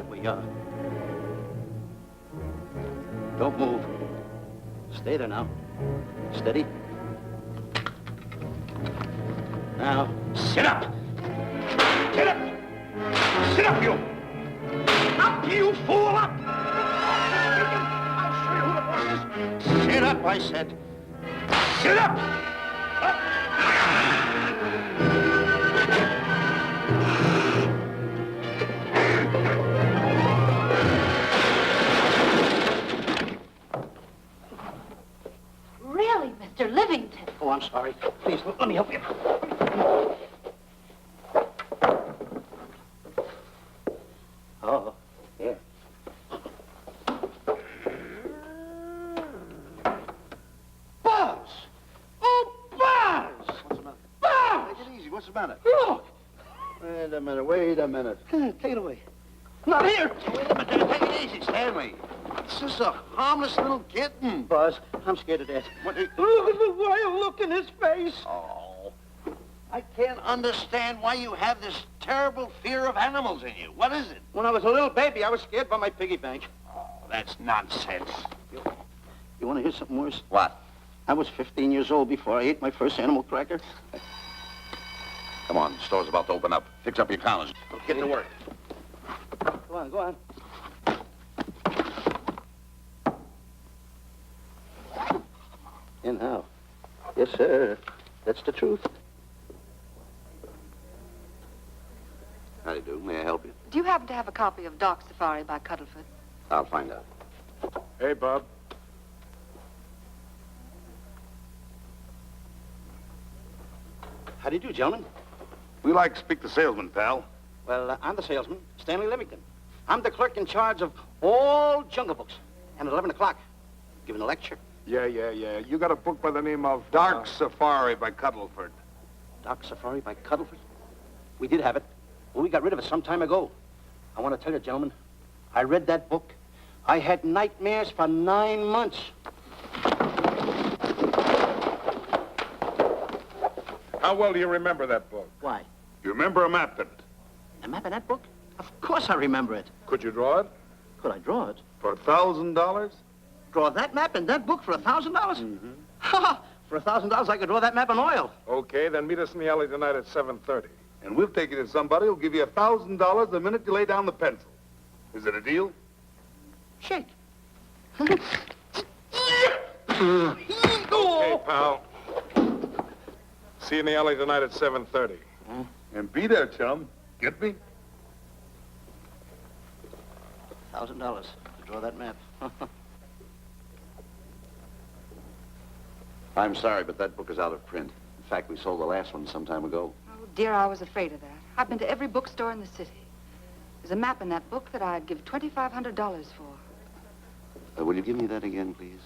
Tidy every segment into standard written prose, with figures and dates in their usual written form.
right where you are. Don't move. Stay there now. Steady. Now, sit up! Get up! Sit up, you! Up, you fool, up! I'll show you who the boss is. Sit up, I said. Sit up! Up! Really, Mr. Livington? Oh, I'm sorry. Please, let me help you. Oh, here. Buzz! Oh, Buzz! What's the matter? Buzz! Take it easy. What's the matter? Look! Wait a minute. Take it away. Not here! Wait a minute. Take it easy, Stanley. It's just a harmless little kitten. Buzz, I'm scared to death. What? Look at the wild look in his face. Oh, I can't understand why you have this terrible fear of animals in you. What is it? When I was a little baby, I was scared by my piggy bank. Oh, that's nonsense. You want to hear something worse? What? I was 15 years old before I ate my first animal cracker. Come on, the store's about to open up. Fix up your counters. Get to work. Go on. In how? Yes, sir. That's the truth. How do you do? May I help you? Do you happen to have a copy of Dark Safari by Cuddlefoot? I'll find out. Hey, Bob. How do you do, gentlemen? We like to speak to salesman, pal. Well, I'm the salesman, Stanley Livington. I'm the clerk in charge of all Jungle Books. And at 11 o'clock, giving a lecture. Yeah. You got a book by the name of Dark Safari by Cuddleford. Dark Safari by Cuddlefoot? We did have it. Well, we got rid of it some time ago. I want to tell you, gentlemen, I read that book. I had nightmares for 9 months. How well do you remember that book? Why? You remember a map in it? A map in that book? Of course I remember it. Could you draw it? Could I draw it? For $1,000? Draw that map in that book for $1,000? Mm-hmm. Ha! For $1,000, I could draw that map in oil. Okay, then meet us in the alley tonight at 7:30. And we'll take you to somebody who'll give you $1,000 the minute you lay down the pencil. Is it a deal? Shake. Okay, pal. See you in the alley tonight at 7:30. And be there, chum. Get me? $1,000 to draw that map. I'm sorry, but that book is out of print. In fact, we sold the last one some time ago. Oh, dear, I was afraid of that. I've been to every bookstore in the city. There's a map in that book that I'd give $2,500 for. Will you give me that again, please?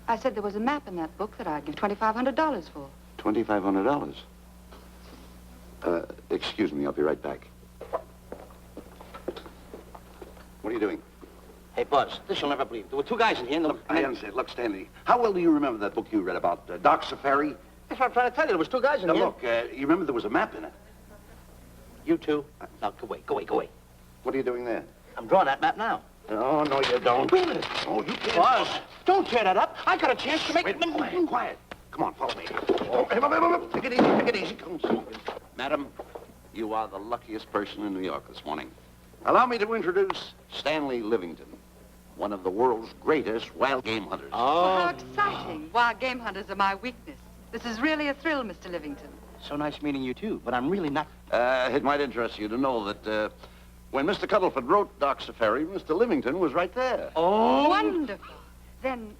I said there was a map in that book that I'd give $2,500 for. $2,500. Excuse me, I'll be right back. What are you doing? Hey, Buzz, this you'll never believe. There were two guys in here. And I understand. Look, Stanley, how well do you remember that book you read about Dark Safari? That's what I'm trying to tell you. There was two guys in Now, here. look, you remember there was a map in it. You two. Now, go away. What are you doing there? I'm drawing that map now. Oh, no, you don't. Wait a minute. Oh, you can't. Buzz, don't tear that up. I got a chance to make... Wait, quiet. Come on, follow me. Oh, hey, take it easy. Come on. Madam, you are the luckiest person in New York this morning. Allow me to introduce Stanley Livington, one of the world's greatest wild game hunters. Well, how exciting. Wild game hunters are my weakness. This is really a thrill, Mr. Livington. So nice meeting you, too. But I'm really not... It might interest you to know that when Mr. Cuddleford wrote Dark Safari, Mr. Livington was right there. Oh! Wonderful. Then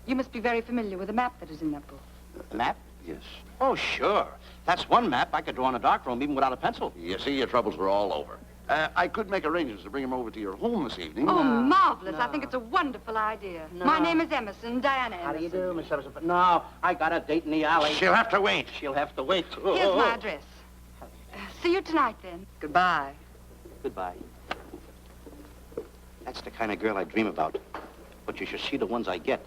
you must be very familiar with the map that is in that book. The map? Yes. Oh, sure. That's one map I could draw in a darkroom even without a pencil. You see, your troubles were all over. I could make arrangements to bring him over to your home this evening. Oh, marvelous. No. I think it's a wonderful idea. No. My name is Emerson, Diana Emerson. How do you do, Miss Emerson? No, I got a date in the alley. She'll have to wait. She'll have to wait. Here's my address. See you tonight, then. Goodbye. Goodbye. That's the kind of girl I dream about. But you should see the ones I get.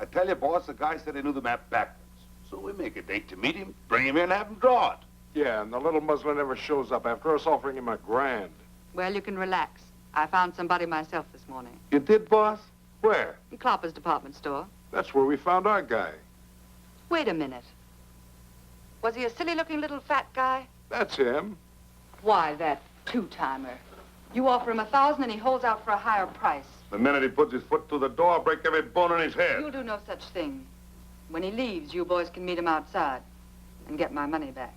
I tell you, boss, the guy said he knew the map backwards. So we make a date to meet him, bring him in, have him draw it. Yeah, and the little muzzler never shows up after us offering him $1,000. Well, you can relax. I found somebody myself this morning. You did, boss? Where? In Clopper's department store. That's where we found our guy. Wait a minute. Was he a silly-looking little fat guy? That's him. Why, that two-timer. You offer him $1,000 and he holds out for a higher price. The minute he puts his foot through the door, I'll break every bone in his head. You'll do no such thing. When he leaves, you boys can meet him outside and get my money back.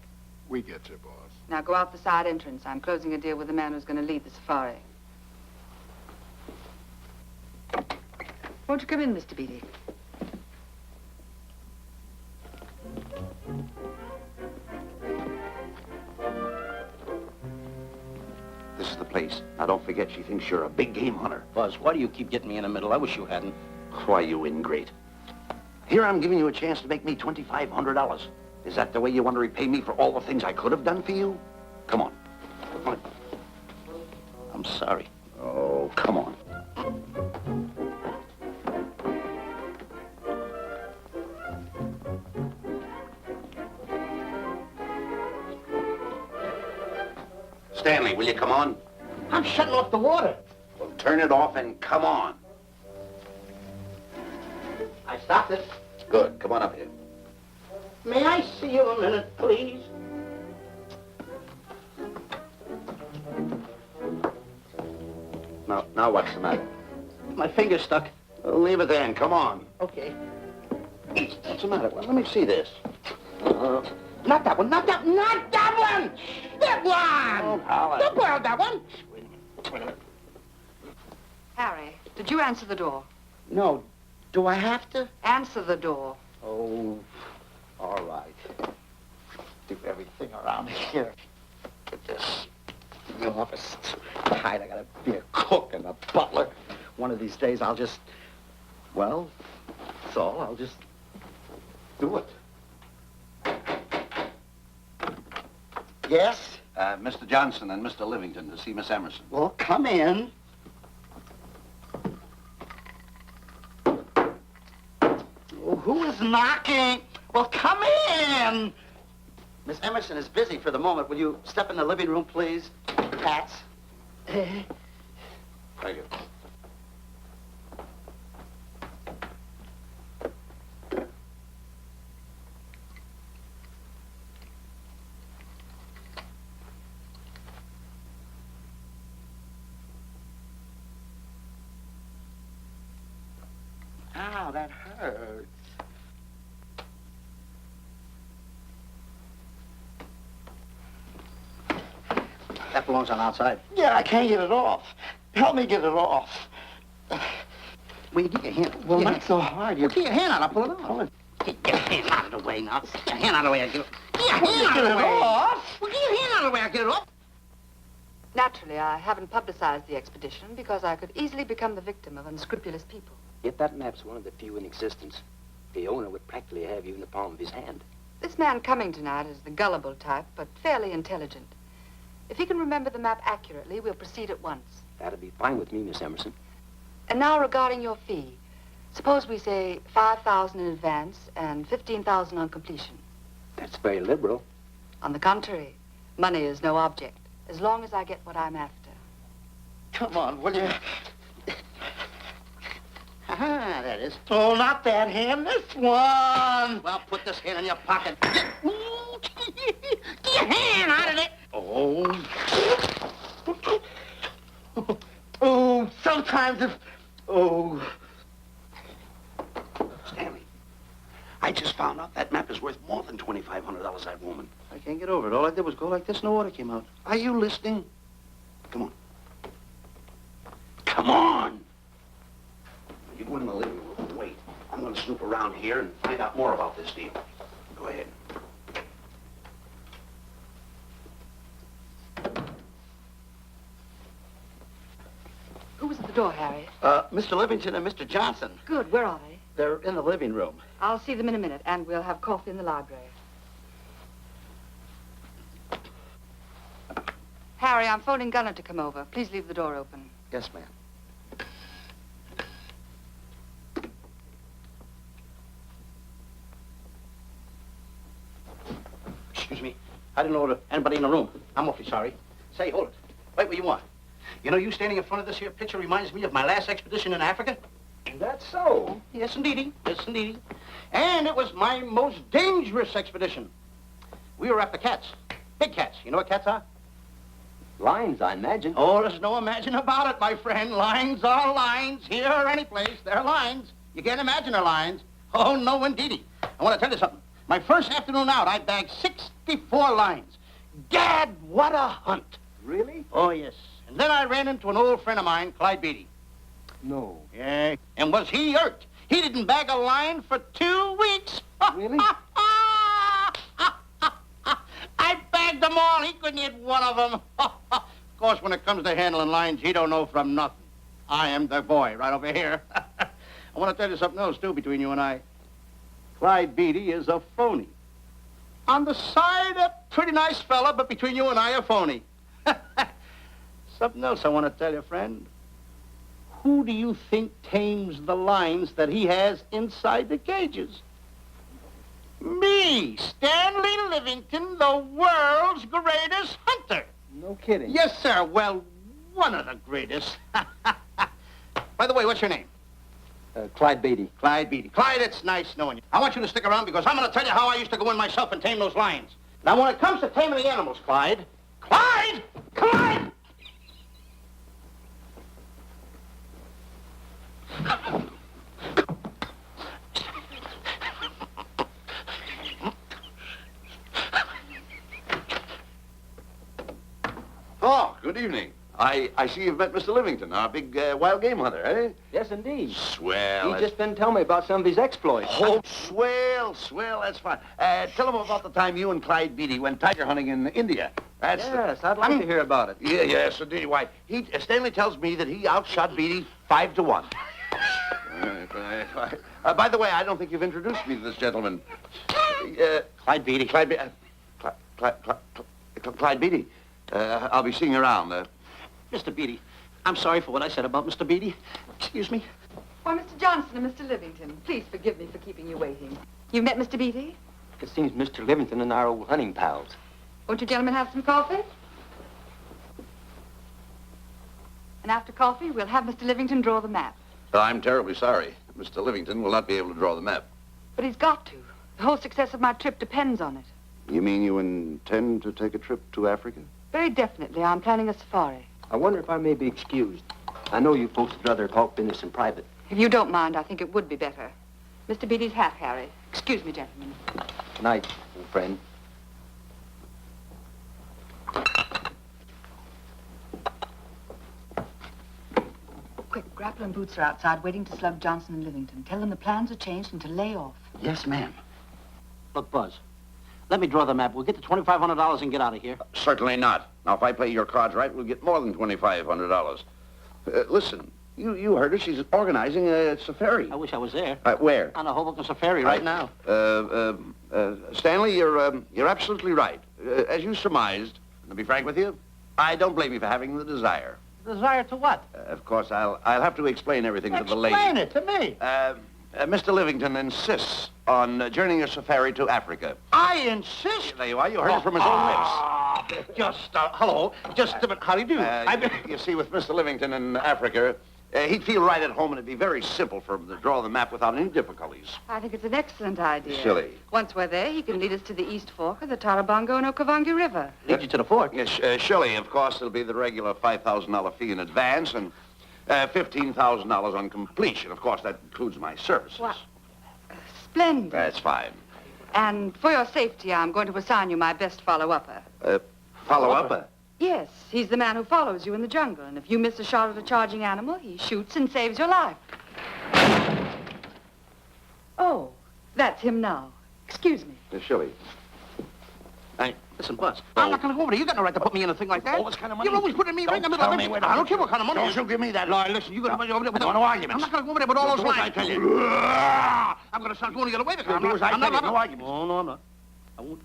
We get you, boss. Now go out the side entrance. I'm closing a deal with the man who's going to lead the safari. Won't you come in, Mr. Beatty? This is the place. Now, don't forget, she thinks you're a big game hunter. Buzz, why do you keep getting me in the middle? I wish you hadn't. Why, you ingrate. Here I'm giving you a chance to make me $2,500. Is that the way you want to repay me for all the things I could have done for you? Come on. Come on. I'm sorry. Oh, come on. Stanley, will you come on? I'm shutting off the water. Well, turn it off and come on. I stopped it. Good. Come on up here. May I see you a minute, please? Now what's the matter? My finger's stuck. Well, leave it then. Come on. Okay. What's the matter? Well, let me see this. Not that one, not that one! That one! Oh, Howard. Don't borrow that one! Wait a minute. Harry, did you answer the door? No. Do I have to? Answer the door. Oh, all right. Do everything around here. Get this. The office. Tight. I gotta be a cook and a butler. One of these days I'll just, well, that's all. I'll just do it. Yes? Mr. Johnson and Mr. Livington to see Miss Emerson. Well, come in. Oh, who is knocking? Well, come in. Miss Emerson is busy for the moment. Will you step in the living room, please? Pats. Thank you. Ow, that hurts. That belongs on outside. Yeah, I can't get it off. Help me get it off. Will you get your hand? Well, not so hard. Well, get your hand out. I'll pull it out. Get your hand out of the way now. Get your hand out of the way. Get your hand out of the way. Off. Well, get your hand out of the way. I'll get it off. Naturally, I haven't publicized the expedition because I could easily become the victim of unscrupulous people. Yet that map's one of the few in existence. The owner would practically have you in the palm of his hand. This man coming tonight is the gullible type, but fairly intelligent. If he can remember the map accurately, we'll proceed at once. That'd be fine with me, Miss Emerson. And now regarding your fee. Suppose we say $5,000 in advance and $15,000 on completion. That's very liberal. On the contrary, money is no object, as long as I get what I'm after. Come on, will you? Ah, that is. Oh, not that hand, this one. Well, put this hand in your pocket. Get your hand out of it. Oh. Oh, sometimes if... Oh. Stanley, I just found out that map is worth more than $2,500, that woman. I can't get over it. All I did was go like this and the water came out. Are you listening? Come on. Come on! You go in the living room and wait. I'm going to snoop around here and find out more about this deal. Go ahead. Who was at the door, Harry? Mr. Livington and Mr. Johnson. Good, where are they? They're in the living room. I'll see them in a minute, and we'll have coffee in the library. Harry, I'm phoning Gunner to come over. Please leave the door open. Yes, ma'am. Excuse me. I didn't know anybody in the room. I'm awfully sorry. Say, hold it. Wait where you are. You know, you standing in front of this here picture reminds me of my last expedition in Africa. That's so. Yes, indeedy. Yes, indeedy. And it was my most dangerous expedition. We were after cats. Big cats. You know what cats are? Lions, I imagine. Oh, there's no imagine about it, my friend. Lions are lions. Here or any place, they're lions. You can't imagine they're lions. Oh, no, indeedy. I want to tell you something. My first afternoon out, I bagged 64 lions. Gad, what a hunt. Really? Oh, yes. And then I ran into an old friend of mine, Clyde Beatty. No. Yeah. And was he hurt? He didn't bag a lion for 2 weeks. Really? I bagged them all. He couldn't hit one of them. Of course, when it comes to handling lions, he don't know from nothing. I am the boy right over here. I want to tell you something else, too, between you and I. Clyde Beatty is a phony. On the side, a pretty nice fella, but between you and I, a phony. Something else I want to tell you, friend. Who do you think tames the lions that he has inside the cages? Me, Stanley Livington, the world's greatest hunter. No kidding. Yes, sir. Well, one of the greatest. By the way, what's your name? Clyde Beatty. Clyde Beatty. Clyde, it's nice knowing you. I want you to stick around because I'm going to tell you how I used to go in myself and tame those lions. Now, when it comes to taming the animals, Clyde... Clyde! Clyde! Oh, good evening. I see you've met Mr. Livington, our big wild game hunter, eh? Yes, indeed. Swell. He's just been telling me about some of his exploits. Oh, swell, that's fine. Tell him about the time you and Clyde Beatty went tiger hunting in India. That's Yes, I'd like to hear about it. Yes, indeed. Why, Stanley tells me that he outshot Beatty 5-1. By the way, I don't think you've introduced me to this gentleman. Clyde Beatty. Clyde Beatty. I'll be seeing you around. Mr. Beatty, I'm sorry for what I said about Mr. Beatty. Excuse me. Why, Mr. Johnson and Mr. Livington, please forgive me for keeping you waiting. You've met Mr. Beatty? It seems Mr. Livington and our old hunting pals. Won't you gentlemen have some coffee? And after coffee, we'll have Mr. Livington draw the map. I'm terribly sorry. Mr. Livington will not be able to draw the map. But he's got to. The whole success of my trip depends on it. You mean you intend to take a trip to Africa? Very definitely. I'm planning a safari. I wonder if I may be excused. I know you folks would rather talk business in private. If you don't mind, I think it would be better. Mr. Beatty's hat, Harry. Excuse me, gentlemen. Good night, old friend. Quick, Grapple and Boots are outside waiting to slug Johnson and Livington. Tell them the plans are changed and to lay off. Yes, ma'am. Look, Buzz, let me draw the map. We'll get the $2,500 and get out of here. Certainly not. Now, if I play your cards right, we'll get more than $2,500. Listen, you heard her. She's organizing a safari. I wish I was there. Where? On a Hoboken safari right now. Stanley, you're absolutely right. As you surmised, to be frank with you, I don't blame you for having the desire. Desire to what? Of course, I'll have to explain everything to the lady. Explain it to me. Mr. Livington insists on journeying a safari to Africa. I insist. There you are. You heard it from his own lips. Hello. Just a minute. How do you do? You see, with Mr. Livington in Africa, he'd feel right at home, and it'd be very simple for him to draw the map without any difficulties. I think it's an excellent idea. Silly. Once we're there, he can lead us to the East Fork of the Tarabongo and Okavango River. Lead you to the fort. Yes, surely, of course, it'll be the regular $5,000 fee in advance and $15,000 on completion. Of course, that includes my services. What? Splendid. That's fine. And for your safety, I'm going to assign you my best follow-upper. Follow-up? Yes, he's the man who follows you in the jungle. And if you miss a shot at a charging animal, he shoots and saves your life. Oh, that's him now. Excuse me. Surely. Listen, Buzz, I'm not going to go over there. You got no right to put me in a thing like that. Oh, what kind of money? You're always putting me right in the middle of it. I don't care what kind of money. Don't you give me that. No, listen, you got to put me over there with No arguments. I'm not going to go over there with all those Do as lines. I tell you. I'm going to start going to get away with it. Do as I tell you. No arguments. Oh, no, I'm not. I won't.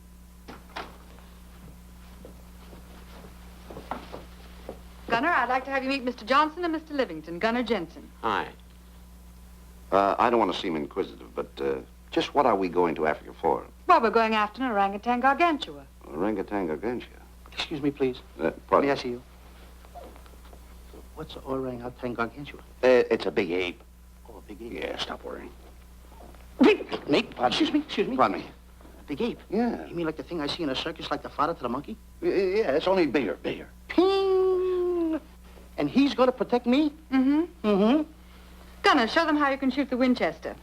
Gunner, I'd like to have you meet Mr. Johnson and Mr. Livington, Gunner Jensen. Hi. I don't want to seem inquisitive, but just what are we going to Africa for? Well, we're going after an orangutan gargantua. Orangutan gargantua. Excuse me, please. Pardon? May I see you? What's orangutan gargantua? It's a big ape. Oh, a big ape. Yeah, stop worrying. Nate, excuse me. Pardon me. A big ape? Yeah. You mean like the thing I see in a circus, like the fodder to the monkey? Yeah, it's only bigger. Ping! And he's going to protect me? Mm-hmm. Mm-hmm. Gunner, show them how you can shoot the Winchester.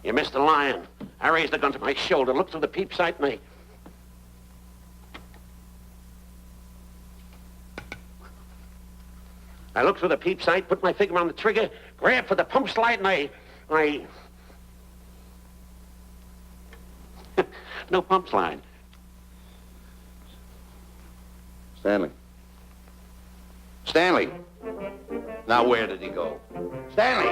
You missed the lion. I raised the gun to my shoulder, looked through the peep sight, and I looked through the peep sight, put my finger on the trigger, grabbed for the pump slide, and I... No pump slide. Stanley. Stanley. Now where did he go? Stanley!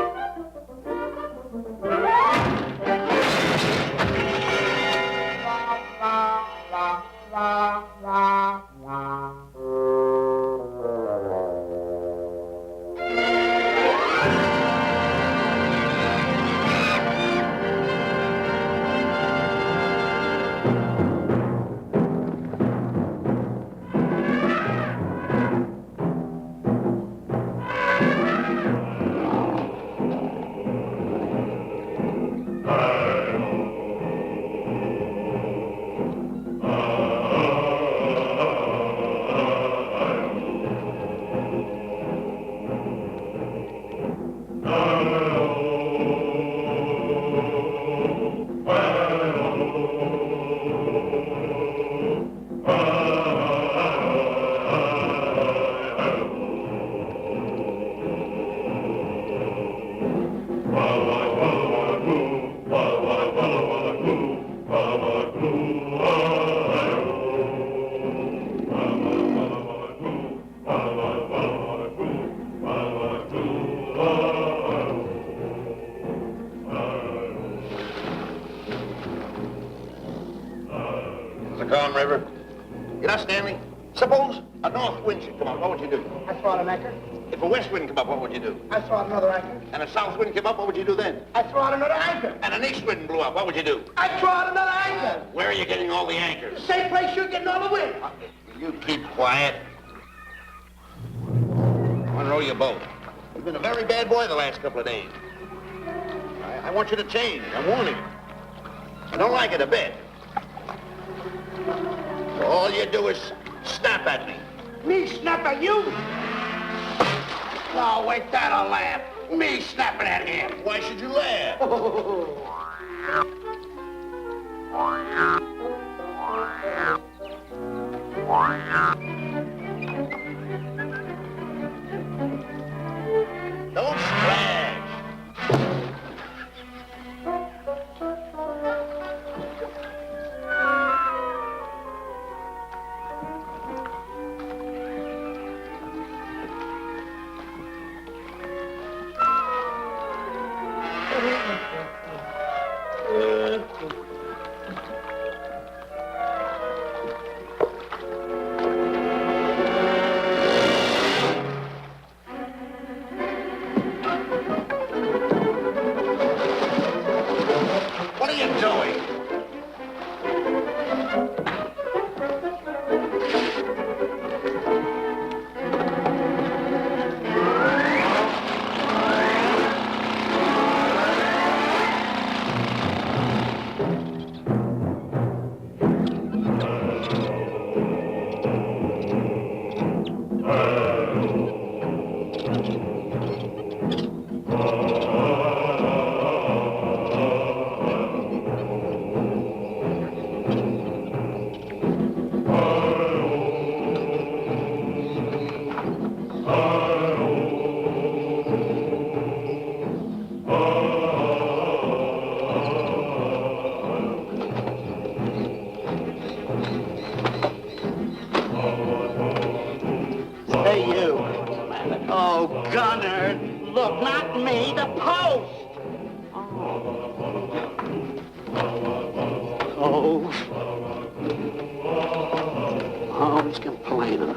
River. You know, Stanley, suppose a north wind should come up, what would you do? I throw out an anchor. If a west wind come up, what would you do? I throw out another anchor. And a south wind came up, what would you do then? I throw out another anchor. And an east wind blew up, what would you do? I throw out another anchor. Where are you getting all the anchors? The same place you're getting all the wind. You keep quiet. Unroll your boat. You've been a very bad boy the last couple of days. I want you to change. I'm warning you. I don't like it a bit. So all you do is snap at me. Me snap at you? No, wait, that'll laugh. Me snapping at him. Why should you laugh? Don't splash. What are you doing? Hey, you. Oh, Gunner. Look, not me, the post. Oh, he's complaining.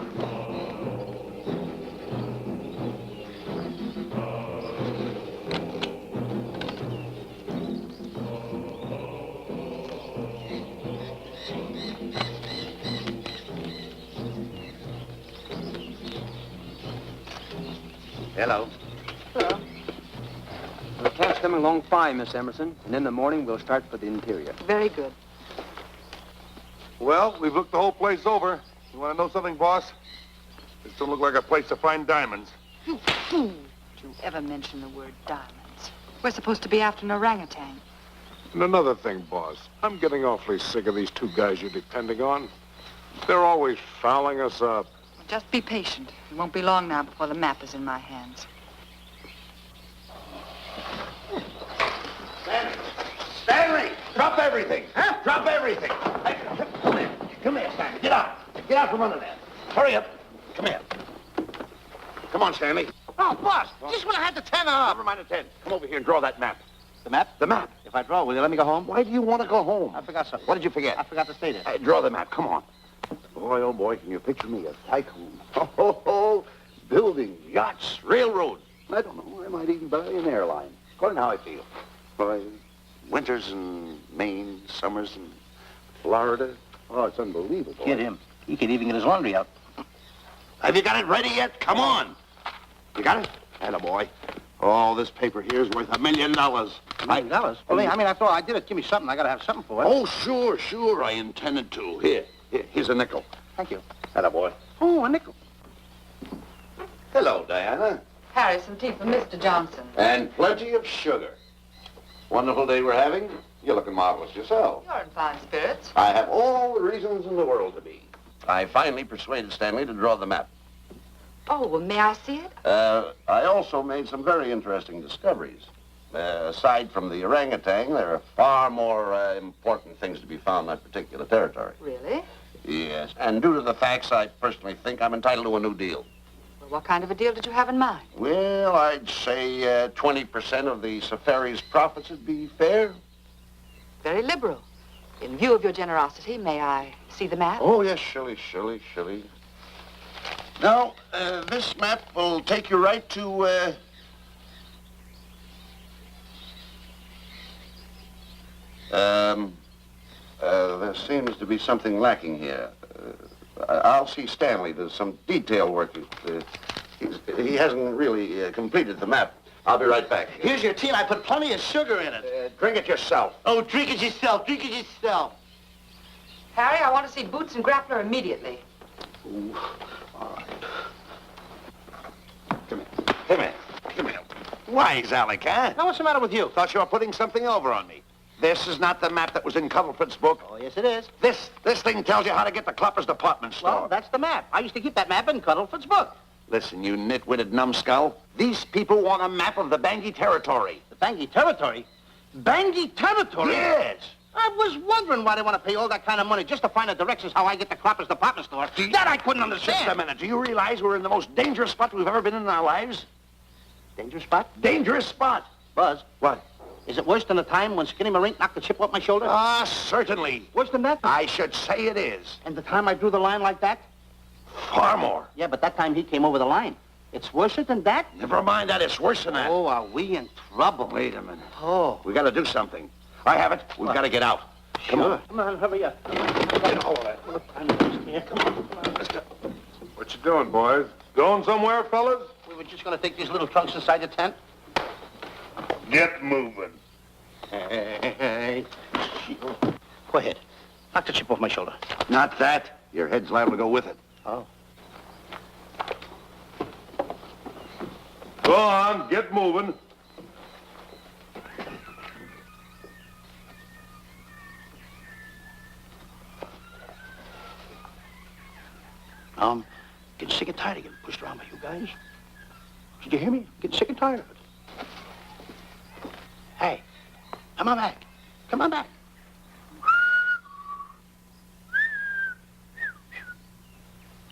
Hello. Hello. The camp's coming along fine, Miss Emerson. And in the morning, we'll start for the interior. Very good. Well, we've looked the whole place over. You want to know something, boss? This don't look like a place to find diamonds. You fool. Don't you ever mention the word diamonds. We're supposed to be after an orangutan. And another thing, boss. I'm getting awfully sick of these two guys you're depending on. They're always fouling us up. Well, just be patient. It won't be long now before the map is in my hands. Stanley, drop everything. Huh? Drop everything. Hey, come here. Come here, Stanley. Get out. Get out from under there. Hurry up. Come here. Come on, Stanley. Oh, boss, just when I had the 10 up. Never mind the 10. Come over here and draw that map. The map? The map. If I draw, will you let me go home? Why do you want to go home? I forgot something. What did you forget? I forgot to state it. Hey, draw the map. Come on. Boy, oh boy, can you picture me a tycoon? Oh, building yachts, railroads. I don't know. I might even buy an airline. According to how I feel. Boy, winters in Maine, summers in Florida. Oh, it's unbelievable. Kid him. He could even get his laundry out. Have you got it ready yet? Come on. You got it? Attaboy. Oh, this paper here is worth $1 million. $1 million? Well, I mean, after all, I did it. Give me something. I got to have something for it. Oh, sure. I intended to. Here's a nickel. Thank you. Attaboy. Oh, a nickel. Hello, Diana. Harry, some tea for Mr. Johnson. And plenty of sugar. Wonderful day we're having. You're looking marvelous yourself. You're in fine spirits. I have all the reasons in the world to be. I finally persuaded Stanley to draw the map. Oh, well, may I see it? I also made some very interesting discoveries. Aside from the orangutan, there are far more important things to be found in that particular territory. Really? Yes. And due to the facts, I personally think I'm entitled to a new deal. Well, what kind of a deal did you have in mind? Well, I'd say 20% of the safari's profits would be fair. Very liberal. In view of your generosity, may I see the map? Oh, yes, Shirley. Now, this map will take you right to, there seems to be something lacking here. I'll see Stanley. There's some detail work. He hasn't really completed the map. I'll be right back. Here's your tea, and I put plenty of sugar in it. Drink it yourself. Oh, drink it yourself. Drink it yourself. Harry, I want to see Boots and Grappler immediately. Ooh, all right. Come here. Wise, Alec, huh? Now, what's the matter with you? Thought you were putting something over on me. This is not the map that was in Cuddlefoot's book. Oh, yes, it is. This thing tells you how to get to Clopper's department store. Well, that's the map. I used to keep that map in Cuddlefoot's book. Listen, you nitwitted numbskull. These people want a map of the Bangui territory. The Bangui territory? Bangui territory? Yes. I was wondering why they want to pay all that kind of money just to find the directions how I get to Clopper's department store. That I couldn't understand. Just a minute. Do you realize we're in the most dangerous spot we've ever been in our lives? Dangerous spot? Dangerous spot. Buzz. What? Is it worse than the time when Skinny Marink knocked the chip off my shoulder? Ah, certainly. Worse than that? I should say it is. And the time I drew the line like that? Far more. Yeah, but that time he came over the line. It's worse than that? Never mind that. It's worse than that. Oh, are we in trouble? Wait a minute. Oh. We got to do something. I have it. We've got to get out. Come on. Come on, hurry up. Get all of that. Come on, let's go. What you doing, boys? Going somewhere, fellas? We were just going to take these little trunks inside the tent. Get moving. Hey. Go ahead. Knock the chip off my shoulder. Not that. Your head's liable to go with it. Oh. Go on, get moving. Getting sick and tired of getting pushed around by you guys. Did you hear me? Getting sick and tired of it. Hey, come on back. Come on back.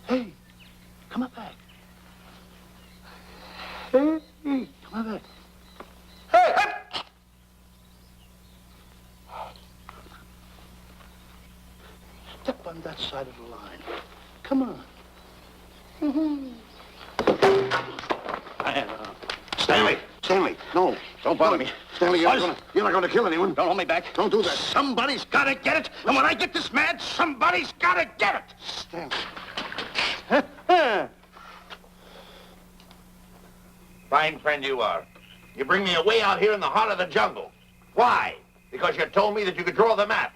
Hey, come on back. Hey, come on back. Hey, hey! Step on that side of the line. Come on. Stanley, no. Don't bother me. Stanley, you're not going to kill anyone. Don't hold me back. Don't do that. Somebody's got to get it. And when I get this mad, somebody's got to get it. Stanley. Fine friend you are. You bring me away out here in the heart of the jungle. Why? Because you told me that you could draw the map.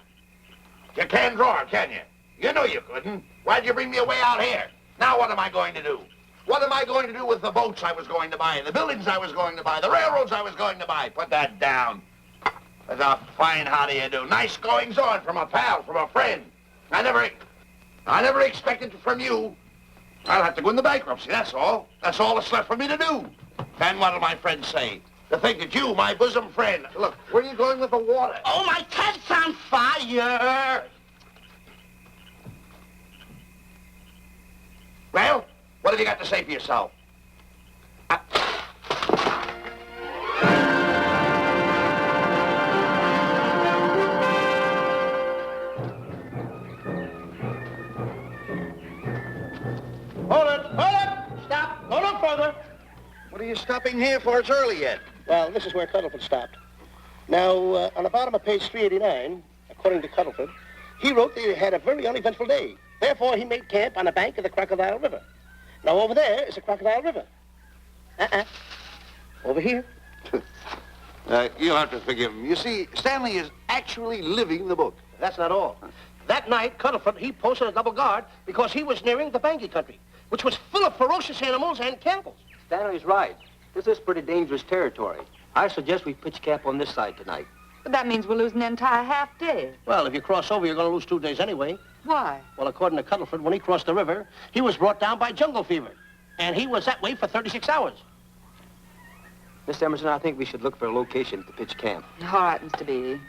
You can't draw, can you? You know you couldn't. Why'd you bring me away out here? Now what am I going to do? What am I going to do with the boats I was going to buy, the buildings I was going to buy, the railroads I was going to buy? Put that down. That's a fine how do you do. Nice goings on from a pal, from a friend. I never expected it from you. I'll have to go into bankruptcy, that's all. That's all that's left for me to do. And what'll my friends say? To think that you, my bosom friend... Look, where are you going with the water? Oh, my cat's on fire! Well, what have you got to say for yourself? Hold it! Stop! Go no further! What are you stopping here for? It's early yet. Well, this is where Cuddleford stopped. Now, on the bottom of page 389, according to Cuddleford, he wrote that he had a very uneventful day. Therefore, he made camp on the bank of the Crocodile River. Now, over there is the Crocodile River. Over here. You'll have to forgive him. You see, Stanley is actually living the book. That's not all. That night, Cuddleford, he posted a double guard because he was nearing the Bangi country, which was full of ferocious animals and cannibals. Stanley's right. This is pretty dangerous territory. I suggest we pitch camp on this side tonight. But that means we'll lose an entire half day. Well, if you cross over, you're going to lose 2 days anyway. Why? Well, according to Cuddleford, when he crossed the river, he was brought down by jungle fever. And he was that way for 36 hours. Mr. Emerson, I think we should look for a location to pitch camp. All right, Mr. Beatty.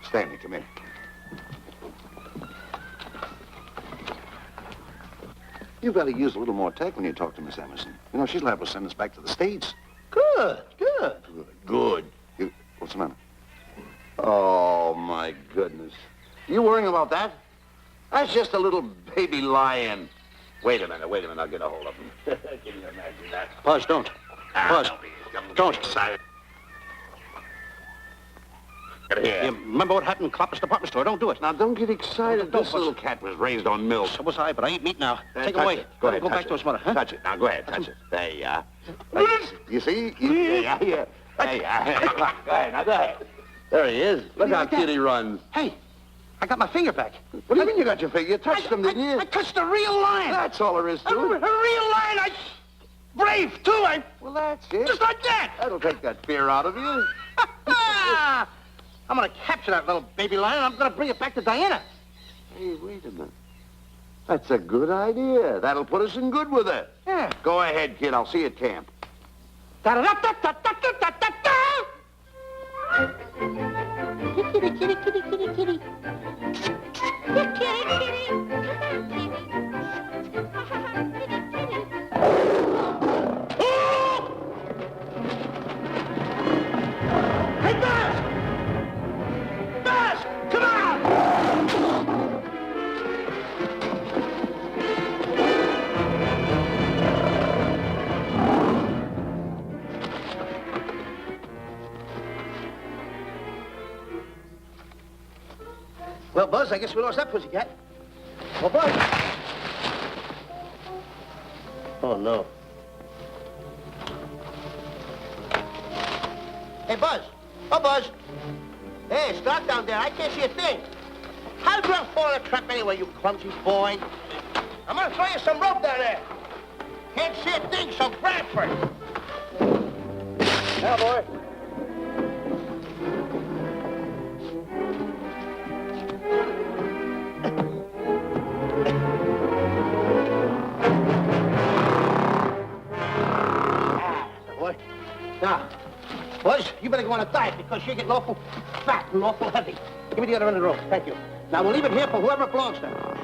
Stanley, come in. You've got to use a little more tact when you talk to Miss Emerson. You know, she's liable to send us back to the States. Good. Good. What's the matter? Oh, my goodness. You worrying about that? That's just a little baby lion. Wait a minute, I'll get a hold of him. Can you imagine that? Buzz, don't. Buzz, don't. Excited. Get here. You remember what happened in Clopper's department store? Don't do it. Now, don't get excited. Don't, This little cat was raised on milk. So was I, but I eat meat now. Take it touch away. it. Go ahead, Go touch back to his mother, huh? Touch it. Now, go ahead, touch it. There you are. You see? Yeah. There you are. Go ahead, now, go ahead. There he is. Look how cute he runs. Hey, I got my finger back. What do you mean you got your finger? You touched him, didn't you? I touched a real lion. That's all there is A to real it. lion. Brave, too. Well, that's it. Just like that. That'll take that fear out of you. I'm going to capture that little baby lion. I'm going to bring it back to Diana. Hey, wait a minute. That's a good idea. That'll put us in good with her. Yeah. Go ahead, kid. I'll see you at camp. Da-da-da-da-da-da-da-da-da. Kitty, kitty, kitty, kitty, kitty. Kitty, kitty. Hey, Buzz! Buzz, come on! Well, Buzz, I guess we lost that pussycat. Well, Buzz. Oh, no. Hey, Buzz. Oh, Buzz. Hey, it's dark down there. I can't see a thing. How'd you fall in a trap anyway, you clumsy boy? I'm gonna throw you some rope down there. Can't see a thing, so grab for it. Now, boy. Boy. Now, Buzz, you better go on a diet because you're getting awful fat and awful heavy. Give me the other end of the rope. Thank you. Now, we'll leave it here for whoever it belongs to.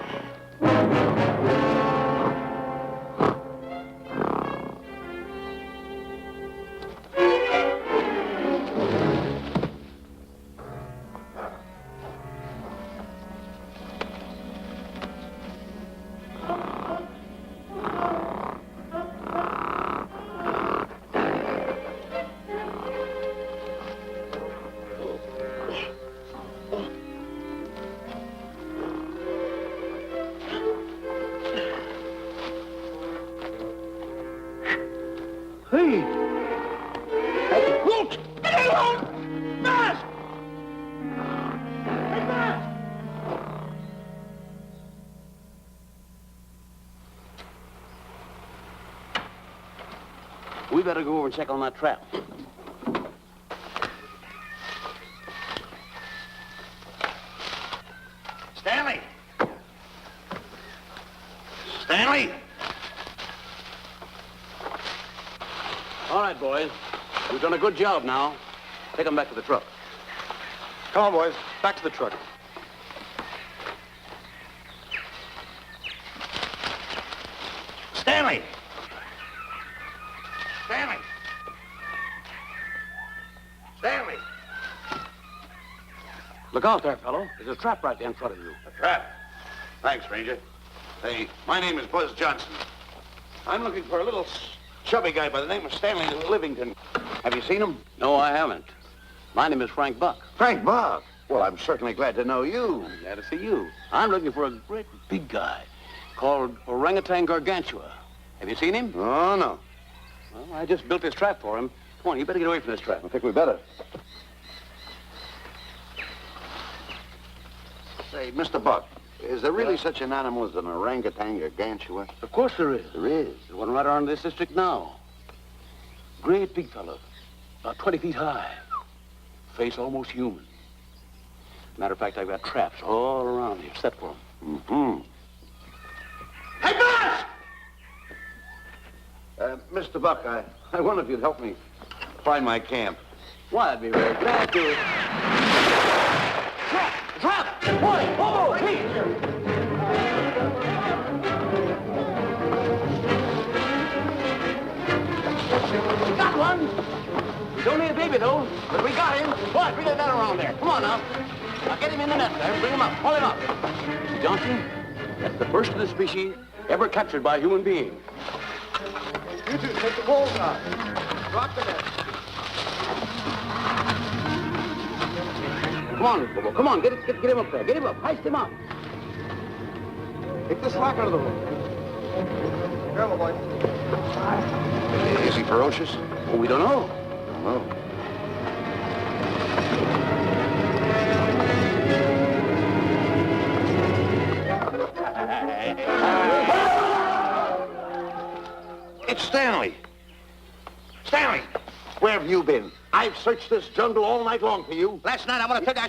We better go over and check on that trap. Stanley! Stanley! All right, boys. You've done a good job now. Take them back to the truck. Come on, boys. Back to the truck. Stanley! Stanley! Stanley! Look out there, fellow. There's a trap right there in front of you. A trap. Thanks, Ranger. Hey, my name is Buzz Johnson. I'm looking for a little chubby guy by the name of Stanley Livington. Have you seen him? No, I haven't. My name is Frank Buck. Frank Buck. Well, I'm certainly glad to know you. I'm glad to see you. I'm looking for a great big guy called Orangutan Gargantua. Have you seen him? Oh, no. Well, I just built this trap for him. Come on, you better get away from this trap. I think we better. Say, Mr. Buck, is there really such an animal as an orangutan gargantua? Of course there is. There is. There's one right around this district now. Great big fellow, about 20 feet high. Face almost human. Matter of fact, I've got traps all around here set for him. Mm-hmm. Hey, Buzz! Mr. Buck, I wonder if you'd help me find my camp. Why, I'd be very glad to. Trap! Trap! Boy! Whoa! Please! We got one! He's only a baby, though, but we got him. Boy, bring that around there. Come on now. Now get him in the net there. Bring him up. Haul him up. See, Johnson, that's the first of the species ever captured by a human being. You two, take the poles out. Drop the net. Come on, Bobo. Come on. Get him up there. Get him up. Heist him up. Take the slack out of the rope. Careful, boy. Is he ferocious? Oh, we don't know. No. It's Stanley. Stanley, where have you been? I've searched this jungle all night long for you. Last night, I want to tell you,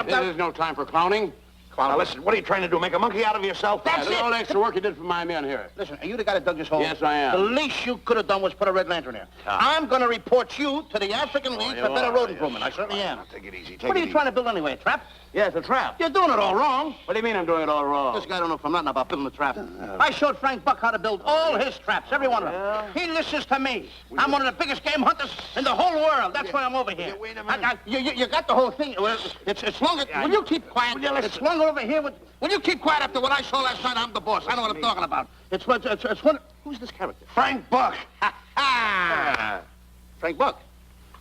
This is no time for clowning. Now, listen, what are you trying to do, make a monkey out of yourself? That's Look at it. all the extra work you did for my men here. Listen, are you the guy that dug this hole? Yes, I am. The least you could have done was put a red lantern here. I'm going to report you to the African League for better road improvement. I certainly am. Now, take it easy, What are you trying to build anyway, a trap? Yes, a trap. You're doing it all wrong. What do you mean I'm doing it all wrong? This guy don't know from nothing about building a trap. I showed Frank Buck how to build all his traps, every one of them. He listens to me. I'm one of the biggest game hunters in the whole world. That's why I'm over here. Wait a minute. You got the whole thing. Well, it's longer. Will you keep quiet? It's longer over here. Will you keep quiet after what I saw last night? I'm the boss. I know what I'm talking about. It's one. Who's this character? Frank Buck. Frank Buck.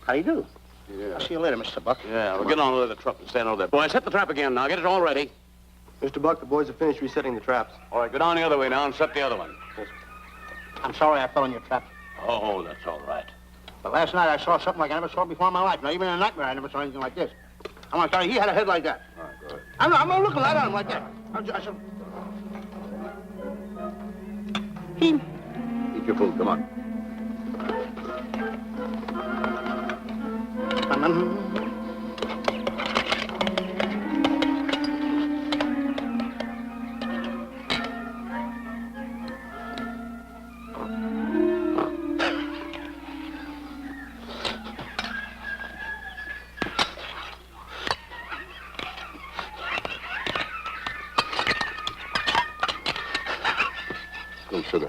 How do you do? Yeah. I'll see you later, Mr. Buck. Yeah, we'll get on with the truck and stand over there. Boys, set the trap again now. Get it all ready. Mr. Buck, the boys have finished resetting the traps. All right, go down the other way now and set the other one. I'm sorry I fell in your trap. Oh, that's all right. But last night I saw something like I never saw before in my life. Now, even in a nightmare, I never saw anything like this. I want to tell you, he had a head like that. All right, good. I'm not looking right at him like that. I said... Eat your food, come on. No sugar.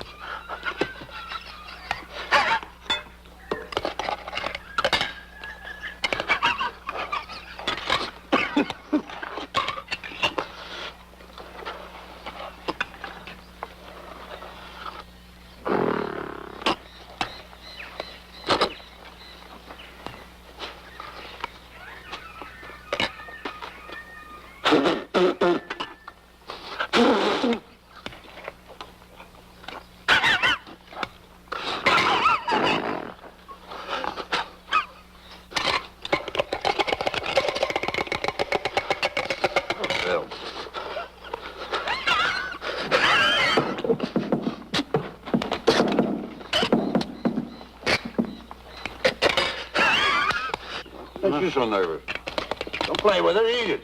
makes you so nervous? Don't play with it, eat it.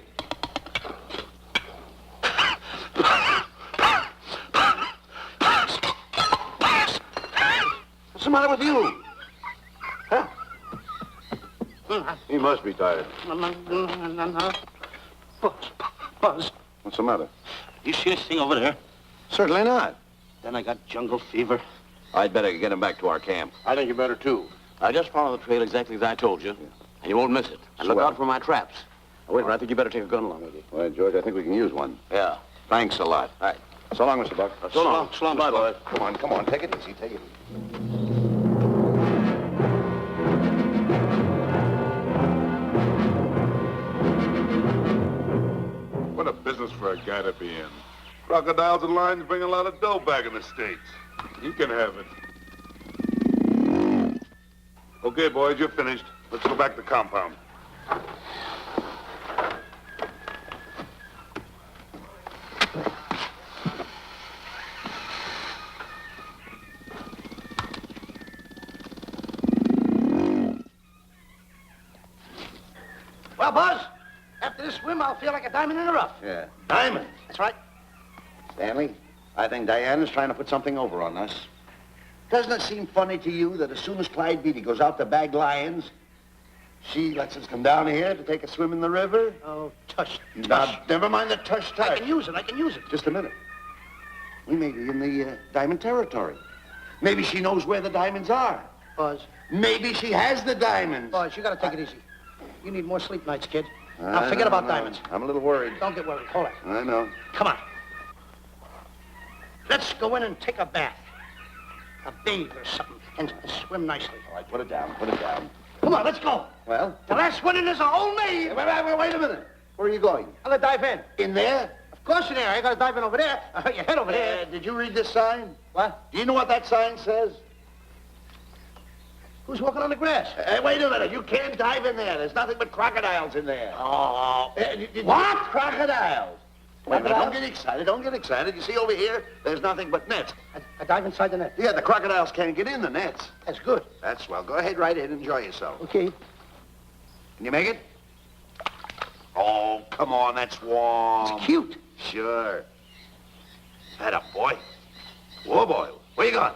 What's the matter with you? Huh? He must be tired. Buzz, What's the matter? you see this thing over there? Certainly not. Then I got jungle fever. I'd better get him back to our camp. I think you better, too. I just follow the trail exactly as I told you, and you won't miss it. And look Swell. out for my traps. Now, wait, I think you better take a gun along with you. Well, George, I think we can use one. Yeah. Thanks a lot. All right. So long, Mr. Buck. So long. So long, Bye, Mr. boys. Come on. Take it easy. Take it easy. What a business for a guy to be in. Crocodiles and lions bring a lot of dough back in the States. You can have it. Okay, boys, you're finished. Let's go back to the compound. Well, Buzz, after this swim, I'll feel like a diamond in the rough. Yeah. Diamond? That's right. Stanley, I think Diana's trying to put something over on us. Doesn't it seem funny to you that as soon as Clyde Beatty goes out to bag lions, she lets us come down here to take a swim in the river? Oh, tush. Now, never mind the tush. I can use it. Just a minute. We may be in the diamond territory. Maybe she knows where the diamonds are. Buzz. Maybe she has the diamonds. Buzz, you gotta take it easy. You need more sleep nights, kid. Now, forget about diamonds. I'm a little worried. Don't get worried. Hold it. I know. Come on. Let's go in and take a bath. A bathe or something. And swim nicely. All right, put it down. Put it down. Come on, let's go. Well? The last one in is a whole maid. Wait a minute. Where are you going? I'm gonna dive in. In there? Of course in there. I gotta dive in over there. Your head over there. Did you read this sign? What? Do you know what that sign says? Who's walking on the grass? Wait a minute. You can't dive in there. There's nothing but crocodiles in there. Oh. What? Crocodiles. Wait a minute. Crocodiles? Don't get excited. Don't get excited. You see over here, there's nothing but nets. I dive inside the net. Yeah, the crocodiles can't get in the nets. That's good. That's swell. Go ahead right in. Enjoy yourself. Okay. Can you make it? Oh, come on. That's warm. It's cute. Sure. Head up, boy. Whoa, boy. Where you going?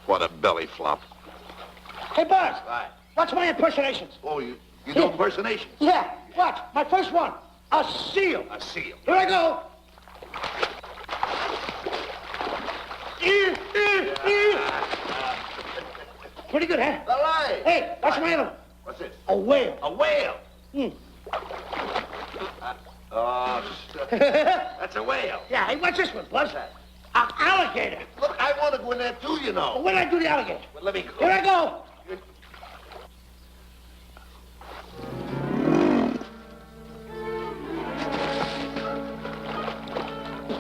What a belly flop. Hey, Buzz. Right. Watch my impersonations. Oh, you do impersonations? Yeah. Watch. My first one. A seal. A seal. Here I go. Pretty good, huh? All right. Hey, watch my other one. What's this? A whale. A whale. Oh, that's a whale. Yeah, hey, watch this one, Buzz. An alligator. Look, I want to go in there too, you know. When did I do the alligator? Well, let me go. Here I go.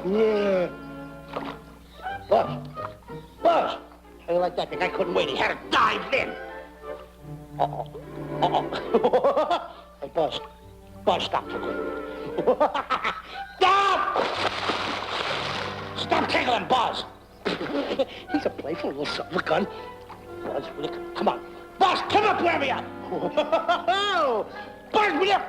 Yeah. Buzz. How you like that? The guy couldn't wait. He had to dive in. Hey, Buzz. Buzz, stop for good. Stop! Stop tickling Buzz. He's a playful little son of a gun. Buzz, will you come on. Buzz, come up where we are. Buzz, will you?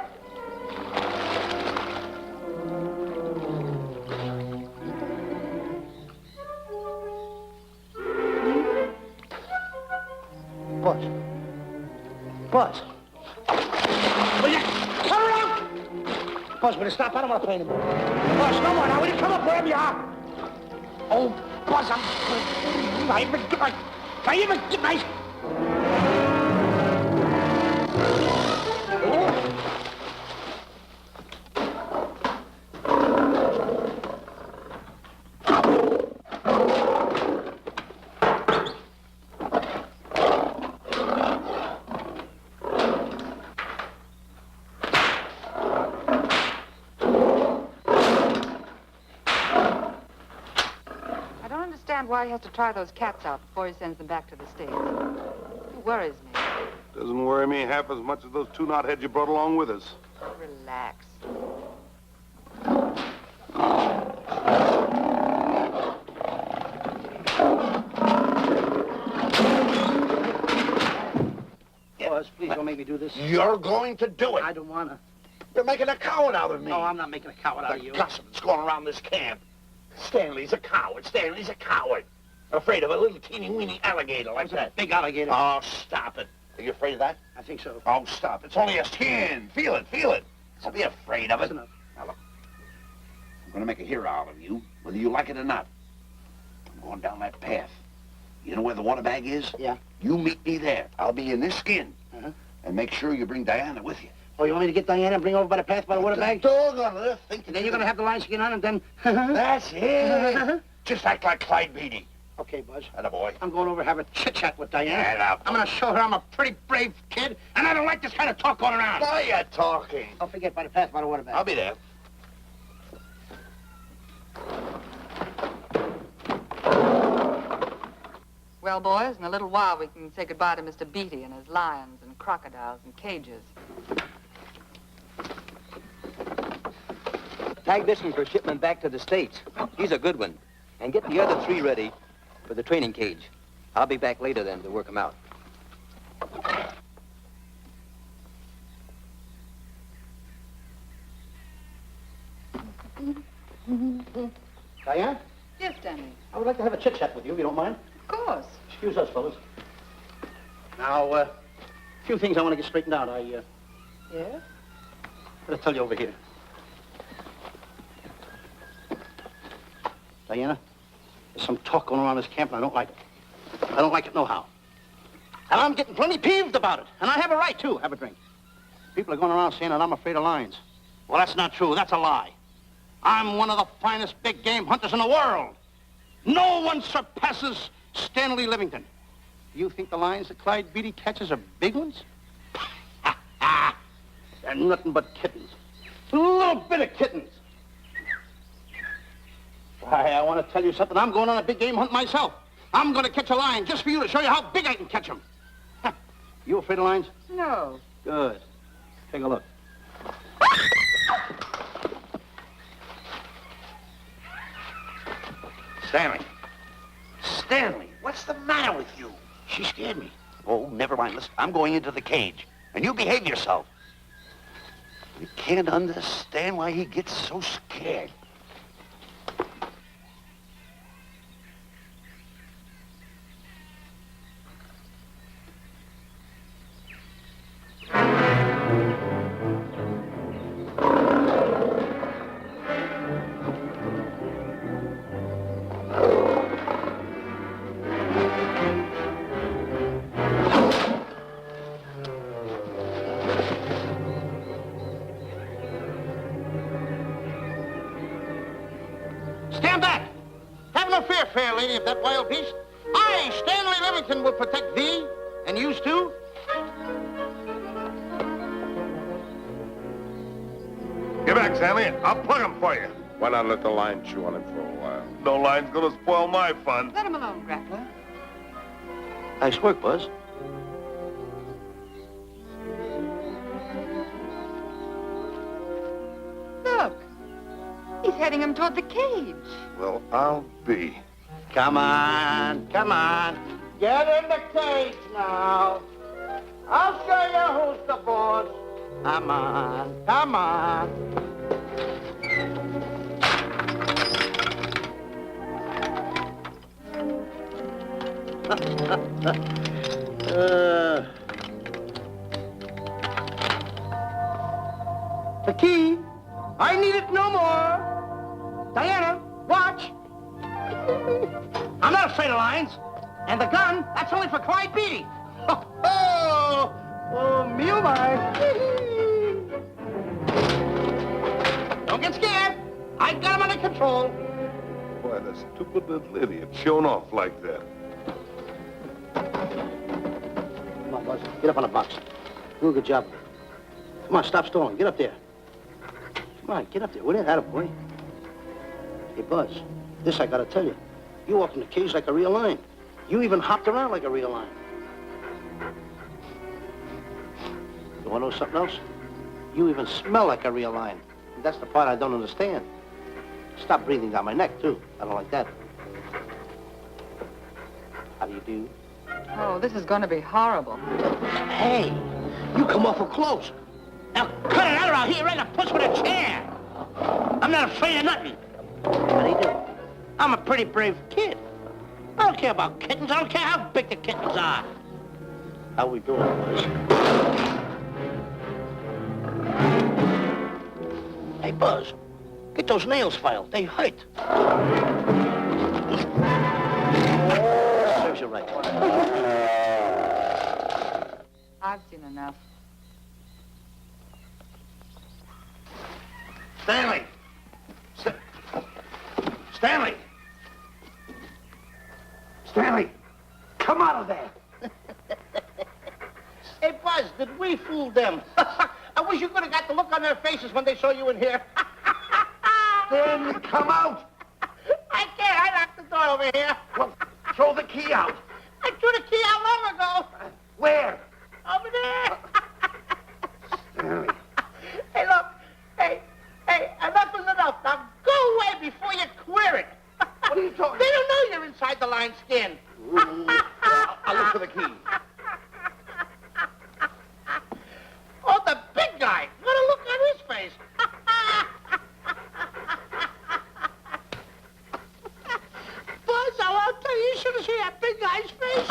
Buzz. Will you come around? Buzz, will you stop? I don't want to play anymore. Buzz, come on now. Will you come up wherever you are? Oh, Buzz, I even get my... Why he has to try those cats out before he sends them back to the States. It worries me. Doesn't worry me half as much as those two knotheads you brought along with us. Relax. Buzz. Please don't make me do this. You're going to do it. I don't want to. You're making a coward out of me. No, I'm not making a coward out of you. The gossip that's going around this camp. Stanley's a coward. Stanley's a coward. Afraid of a little teeny-weeny alligator like that. Big alligator. Oh, stop it. Are you afraid of that? I think so. Oh, stop. It's only a skin. Feel it, feel it. Don't be afraid of it. That's enough. Now, look. I'm going to make a hero out of you, whether you like it or not. I'm going down that path. You know where the water bag is? Yeah. You meet me there. I'll be in this skin. Uh-huh. And make sure you bring Diana with you. Oh, you want me to get Diana and bring her over by the path by the water bag? Doggone it. And then you're going to have the lion skin on and then... That's it. Just act like Clyde Beatty. Okay, Buzz. Attaboy. I'm going over to have a chit-chat with Diana. Attaboy. I'm going to show her I'm a pretty brave kid, and I don't like this kind of talk going around. Now you're talking. Don't forget by the path by the water bag. I'll be there. Well, boys, in a little while we can say goodbye to Mr. Beatty and his lions and crocodiles and cages. Tag this one for shipment back to the States. He's a good one. And get the other 3 ready for the training cage. I'll be back later then to work them out. Diana, Yes, Stanley. I would like to have a chit-chat with you, if you don't mind. Of course. Excuse us, fellas. Now, a few things I want to get straightened out. Yes? Gotta tell you over here. Diana, there's some talk going around this camp, and I don't like it. I don't like it nohow. And I'm getting plenty peeved about it. And I have a right, too. Have a drink. People are going around saying that I'm afraid of lions. Well, that's not true. That's a lie. I'm one of the finest big game hunters in the world. No one surpasses Stanley Livington. You think the lions that Clyde Beatty catches are big ones? They're nothing but kittens. A little bit of kittens. Why, I want to tell you something. I'm going on a big game hunt myself. I'm going to catch a lion just for you to show you how big I can catch him. You afraid of lions? No. Good. Take a look. Stanley. Stanley, what's the matter with you? She scared me. Oh, never mind. Listen, I'm going into the cage, and you behave yourself. You can't understand why he gets so scared. Stand back! Have no fear, fair lady of that wild beast. I, Stanley Livington, will protect thee, and yous too. Get back, Stanley. I'll plug him for you. Why not let the lion chew on him for a while? No line's gonna spoil my fun. Let him alone, Grappler. Nice work, Buzz. Look. He's heading him toward the cage. Well, I'll be. Come on, come on. Get in the cage now. I'll show you who's the boss. Come on, come on. The key. I need it no more. Diana, watch. I'm not afraid of lions. And the gun, that's only for Clyde Beatty. Oh, me oh my. Don't get scared. I got him under control. Boy, that stupid little idiot showing off like that. Come on, Buzz. Get up on the box. Do a good job. Come on, stop stalling. Get up there. Come on, get up there. Will you? Attaboy. Hey, Buzz, this I gotta tell you. You walked in the cage like a real lion. You even hopped around like a real lion. You wanna know something else? You even smell like a real lion. And that's the part I don't understand. Stop breathing down my neck, too. I don't like that. How do you do? Oh, this is going to be horrible. Hey, you come awful close. Now, cut it out around here, right in the puss with a chair. I'm not afraid of nothing. How do you do? I'm a pretty brave kid. I don't care about kittens. I don't care how big the kittens are. How we doing, boys? Hey, Buzz, get those nails filed. They hurt. Serves you right. I've seen enough. Stanley! Stanley! Stanley! Come out of there! Hey, Buzz, did we fool them? I wish you could have got the look on their faces when they saw you in here. Stanley, come out! I can't. I locked the door over here. Well, throw the key out. I threw the key out long ago. Where? Over there. Stanley. Hey, look. Hey, enough is enough. Now go away before you queer it. What are you talking They don't know you're inside the lion's skin. I'll look for the key. Oh, the big guy. What a look on his face. Buzz, I'll tell you, you should have seen that big guy's face.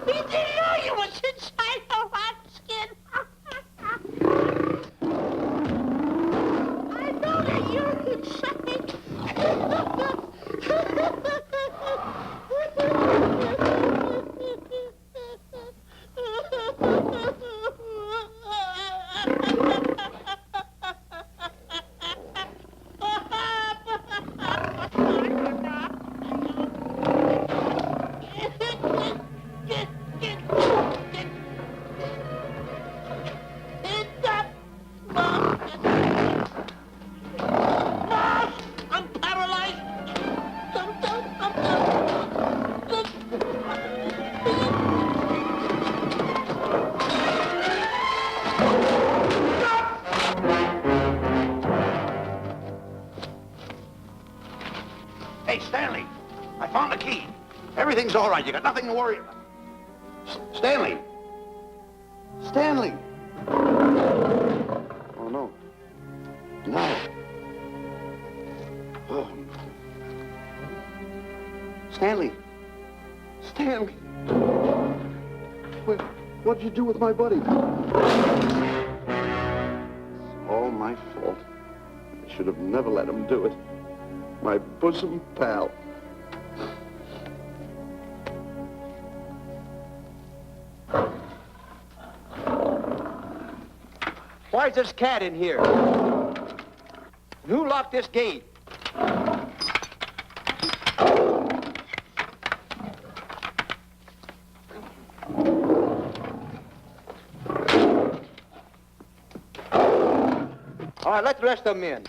He didn't know you was inside the lion's skin. I know that you're inside. I'm paralyzed. Hey, Stanley, I found the key. Everything's all right. You got nothing to worry about. Stanley. Stanley. Oh, no. No. Oh. Stanley. Stanley. What'd you do with my buddy? It's all my fault. I should have never let him do it. My bosom pal. Why's this cat in here? And who locked this gate? All right, let the rest of them in.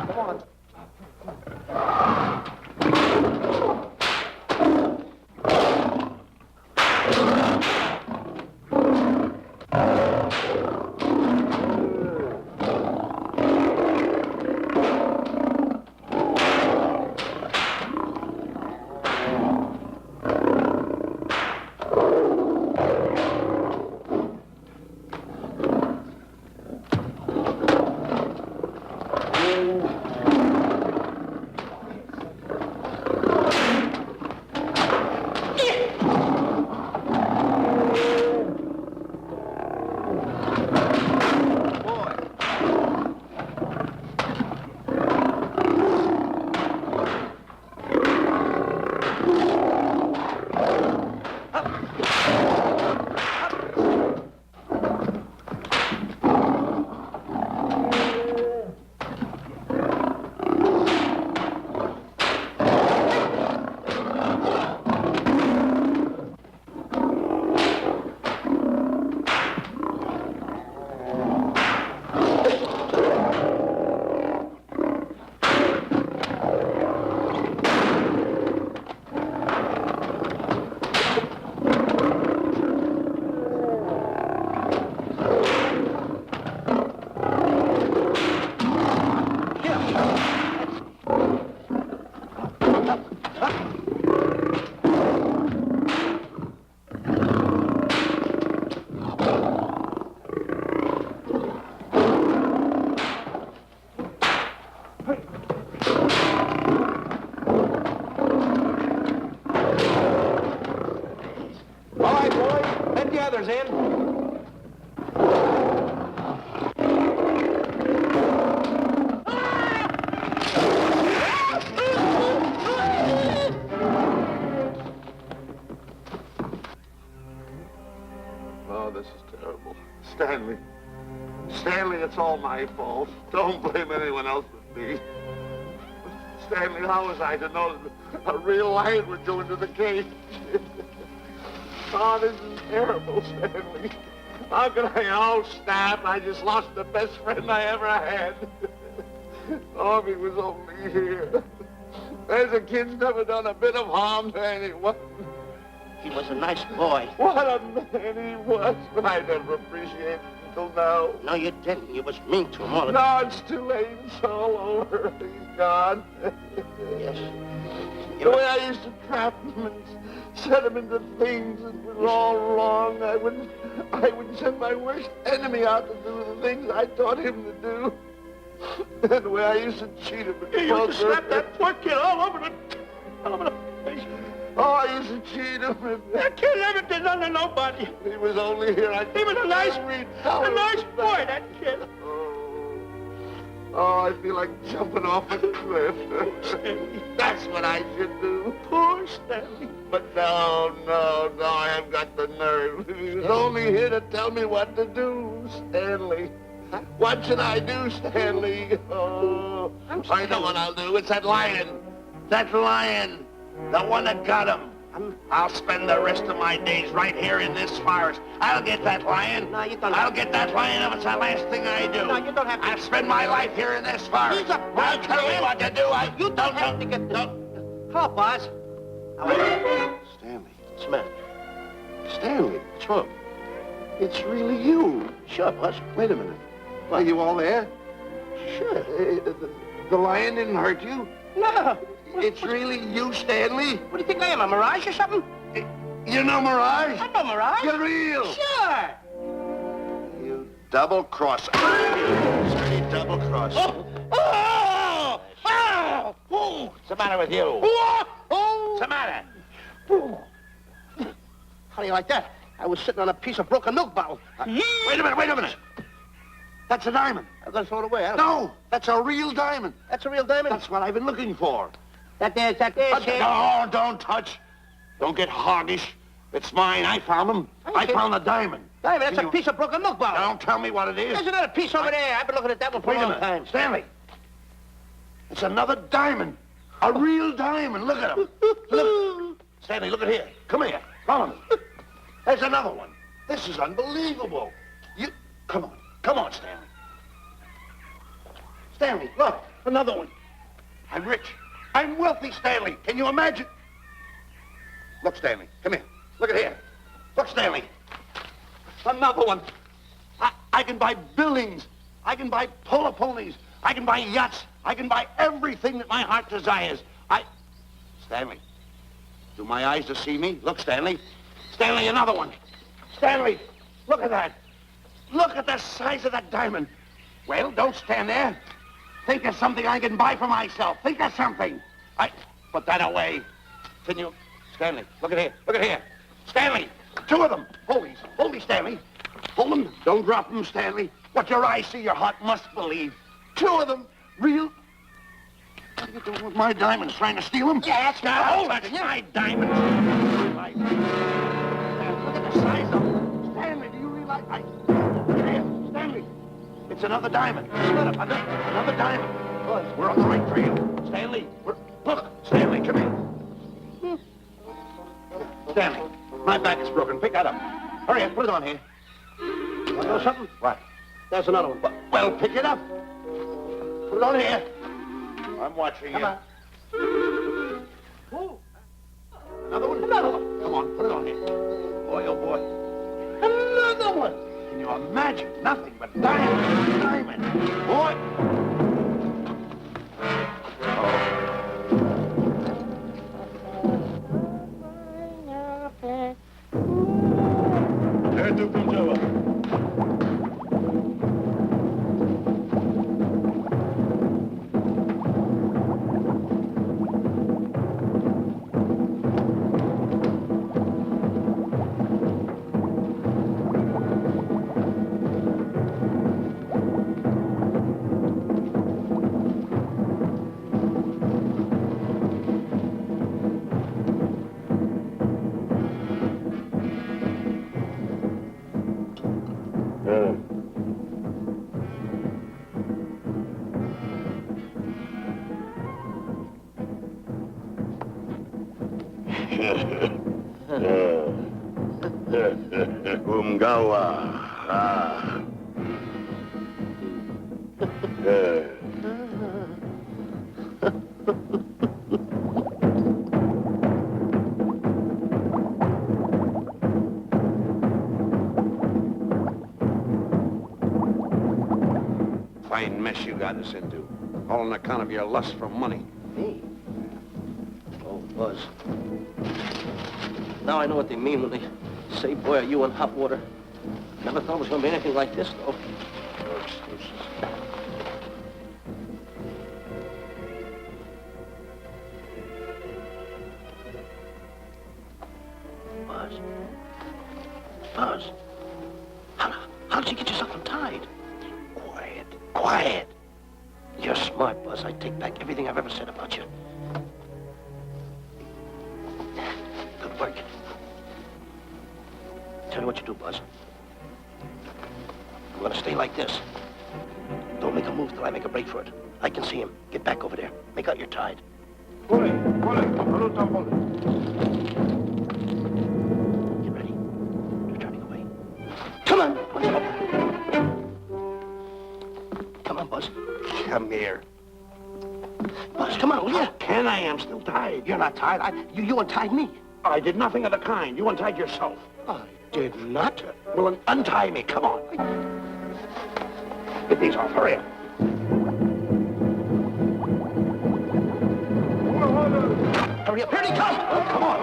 Come on. Stanley, it's all my fault. Don't blame anyone else but me. Stanley, how was I to know that a real lion would go into the cage? Oh, this is terrible, Stanley. How could I? Oh, snap. I just lost the best friend I ever had. Oh, if he was only here. There's a kid's never done a bit of harm to anyone. He was a nice boy. What a man he was. I never appreciated it until now. No, you didn't. You was mean to him all the No, it's too late. It's all over. He's gone. Yes. The way I used to trap him and set him into things that were all wrong, I would send my worst enemy out to do the things I taught him to do. And the way I used to cheat him. You used to slap that poor kid all over the face. Oh, I used to cheat him. That kid never did nothing to nobody. He was only here. He was a nice boy, that kid. Oh, I feel like jumping off a cliff. That's what I should do. Poor Stanley. But no, I haven't got the nerve. He was only here to tell me what to do, Stanley. What should I do, Stanley? Oh, I know what I'll do. It's that lion. That lion. The one that got him. I'll spend the rest of my days right here in this forest. I'll get that lion. No, you don't I'll have get that lion if it's the last thing I do. No, you don't have to. I'll spend my life here in this forest. He's a I'll tell you what to do. You don't have to get the... Come on, boss. Stanley. What's the matter? Stanley. What's wrong? It's really you. Sure, boss. Wait a minute. Are you all there? Sure. The lion didn't hurt you? No. It's really you, Stanley? What do you think I am, a mirage or something? You're no mirage? I'm no mirage. You're real. Sure. You double-cross. Dirty double-cross. Oh! What's the matter with you? What's the matter? How do you like that? I was sitting on a piece of broken milk bottle. Wait a minute. That's a diamond. I'm going to throw it away. No, that's a real diamond. That's a real diamond? That's what I've been looking for. That there, kid. No, don't touch. Don't get hoggish. It's mine. I found them. I found the diamond. Diamond, that's a piece of broken milk bottle. Don't tell me what it is. There's another piece over there. I've been looking at that one for Wait a a long minute. time. Stanley. It's another diamond. A real diamond. Look at him. Look. Stanley, look at here. Come here. Follow me. There's another one. This is unbelievable. Come on, Stanley. Stanley, look. Another one. I'm rich. I'm wealthy, Stanley. Can you imagine? Look, Stanley. Come here. Look at here. Look, Stanley. Another one. I can buy buildings. I can buy polo ponies. I can buy yachts. I can buy everything that my heart desires. Stanley, do my eyes deceive me? Look, Stanley. Stanley, another one. Stanley, look at that. Look at the size of that diamond. Well, don't stand there. Think of something I can buy for myself. Think of something. Put that away. Can you... Stanley, look at here. Look at here. Stanley, two of them. Hold these, Stanley. Hold them. Don't drop them, Stanley. What your eyes see, your heart must believe. Two of them. Real... What are you doing with my diamonds? Trying to steal them? Yeah, that's Now, right. hold it. My diamonds. Look at the size of them. Stanley, do you realize... Here, Stanley. It's another diamond. Another diamond. We're on the right trail. Stanley, look. Stanley, come here. Stanley, my back is broken. Pick that up. Hurry up. Put it on here. Want to know something? What? There's another one. Well, pick it up. Put it on here. I'm watching you. Come on. Another one? Another one. Come on, put it on here. Boy, oh boy. Another one. Can you imagine? Nothing but diamond. Diamond. Boy. Tú pensaba. Gawa. Fine mess you got us into. All on account of your lust for money. Me? Oh, Buzz. Now I know what they mean when they say, boy, are you in hot water. Never thought it was going to be anything like this, though. No excuses. Buzz. Buzz. How did you get yourself untied? Quiet. Quiet. You're smart, Buzz. I take back everything I've ever said about you. Good work. Tell me what you do, Buzz. I'm gonna stay like this. Don't make a move till I make a break for it. I can see him. Get back over there. Make out you're tied. Pull it. Get ready. You're turning away. Come on. Come on, Buzz. Come here. Buzz, come on, will you? Can I am still tied. You're not tied. You untied me. I did nothing of the kind. You untied yourself. I did not. Well, then untie me. Come on. Get these off. Hurry up. Hurry up. Here he comes. Oh, come on.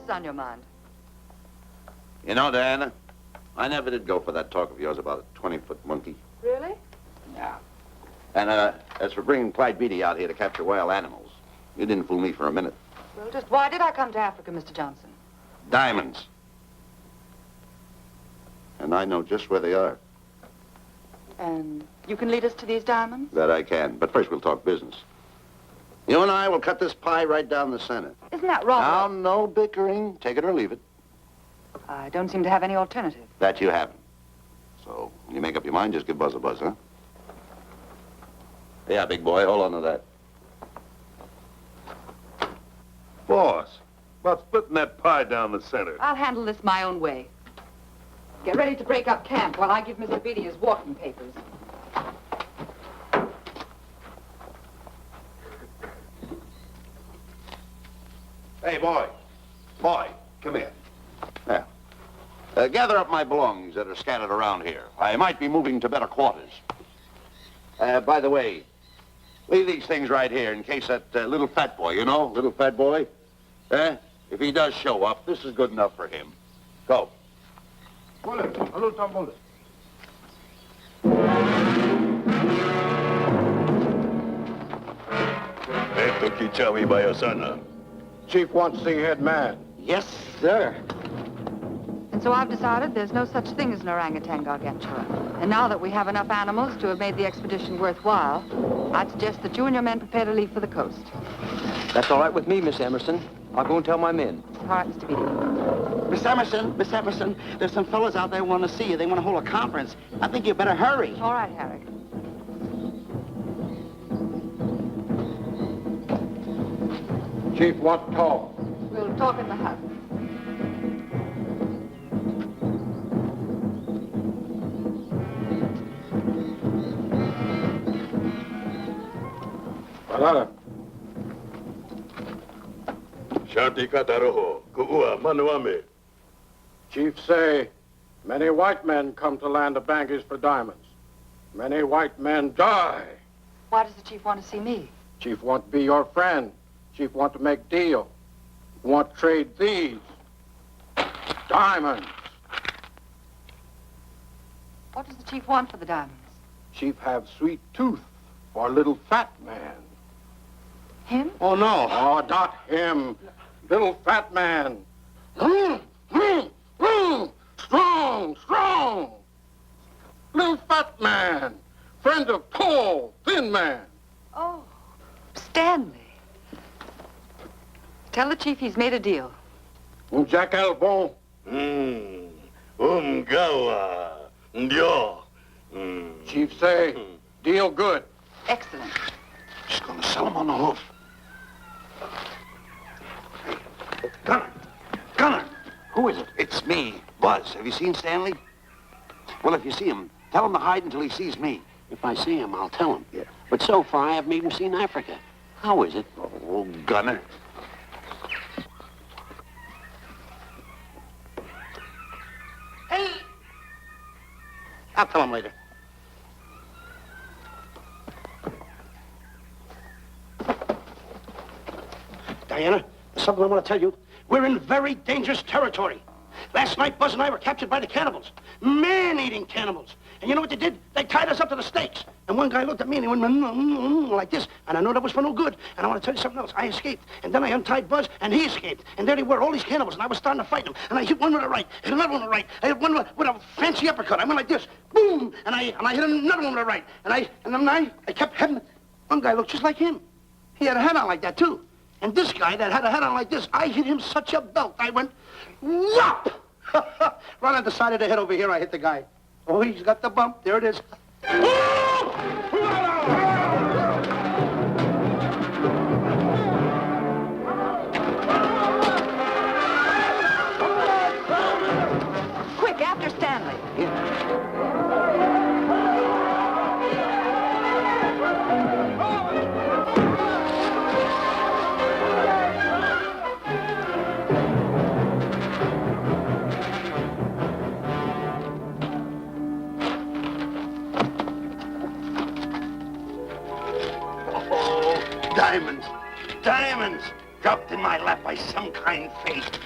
On your mind? You know, Diana, I never did go for that talk of yours about a 20-foot monkey. Really? Yeah. And as for bringing Clyde Beatty out here to capture wild animals, you didn't fool me for a minute. Well, just why did I come to Africa, Mr. Johnson? Diamonds. And I know just where they are. And you can lead us to these diamonds? That I can. But first we'll talk business. You and I will cut this pie right down the center. Isn't that wrong? Now, no bickering. Take it or leave it. I don't seem to have any alternative. That you haven't. So, when you make up your mind, just give Buzz a buzz, huh? Yeah, big boy, hold on to that. Boss, about splitting that pie down the center. I'll handle this my own way. Get ready to break up camp while I give Mr. Beatty his walking papers. Hey, boy. Boy, come here. Now, gather up my belongings that are scattered around here. I might be moving to better quarters. By the way, leave these things right here in case that little fat boy, you know, little fat boy, if he does show up, this is good enough for him. Go. Esto Kichawi Bayosana. Chief wants to see head man. Yes, sir. And so I've decided there's no such thing as an orangutan gargantua. And now that we have enough animals to have made the expedition worthwhile, I'd suggest that you and your men prepare to leave for the coast. That's all right with me, Miss Emerson. I'll go and tell my men. All right, Mr. Beatty. Miss Emerson, there's some fellas out there want to see you. They want to hold a conference. I think you better hurry. All right, Harry. Chief wants to talk. We'll talk in the hut. Banana. Shanti Kataroho. Kuua Manuame. Chief say, Many white men come to land of Bangers for diamonds. Many white men die. Why does the chief want to see me? Chief want to be your friend. Chief want to make deal. Want to trade these diamonds. What does the chief want for the diamonds? Chief have sweet tooth for little fat man. Him? Oh, no. Oh, not him. Little fat man. Strong, strong. Little fat man. Friend of tall, thin man. Oh, Stanley. Tell the chief he's made a deal. Jack Albon. Gawa. Ndio. Chief say, deal good. Excellent. She's gonna sell him on the hoof. Hey, Gunner! Gunner! Who is it? It's me, Buzz. Have you seen Stanley? Well, if you see him, tell him to hide until he sees me. If I see him, I'll tell him. Yeah. But so far, I haven't even seen Africa. How is it? Oh, Gunner. Hey! I'll tell him later. Diana, there's something I want to tell you. We're in very dangerous territory. Last night, Buzz and I were captured by the cannibals. Man-eating cannibals. And you know what they did? They tied us up to the stakes. And one guy looked at me and he went like this. And I know that was for no good. And I want to tell you something else. I escaped. And then I untied Buzz and he escaped. And there they were, all these cannibals. And I was starting to fight them. And I hit one with a right, hit another one with a right. I hit one with a fancy uppercut. I went like this. Boom! And I hit another one with a right. And then I kept hitting. One guy looked just like him. He had a hat on like that, too. And this guy that had a hat on like this, I hit him such a belt. I went, whop! Right on the side of the head over here, I hit the guy. Oh, he's got the bump. There it is. Quick, after Stanley. Diamonds. Diamonds. Dropped in my lap by some kind fate.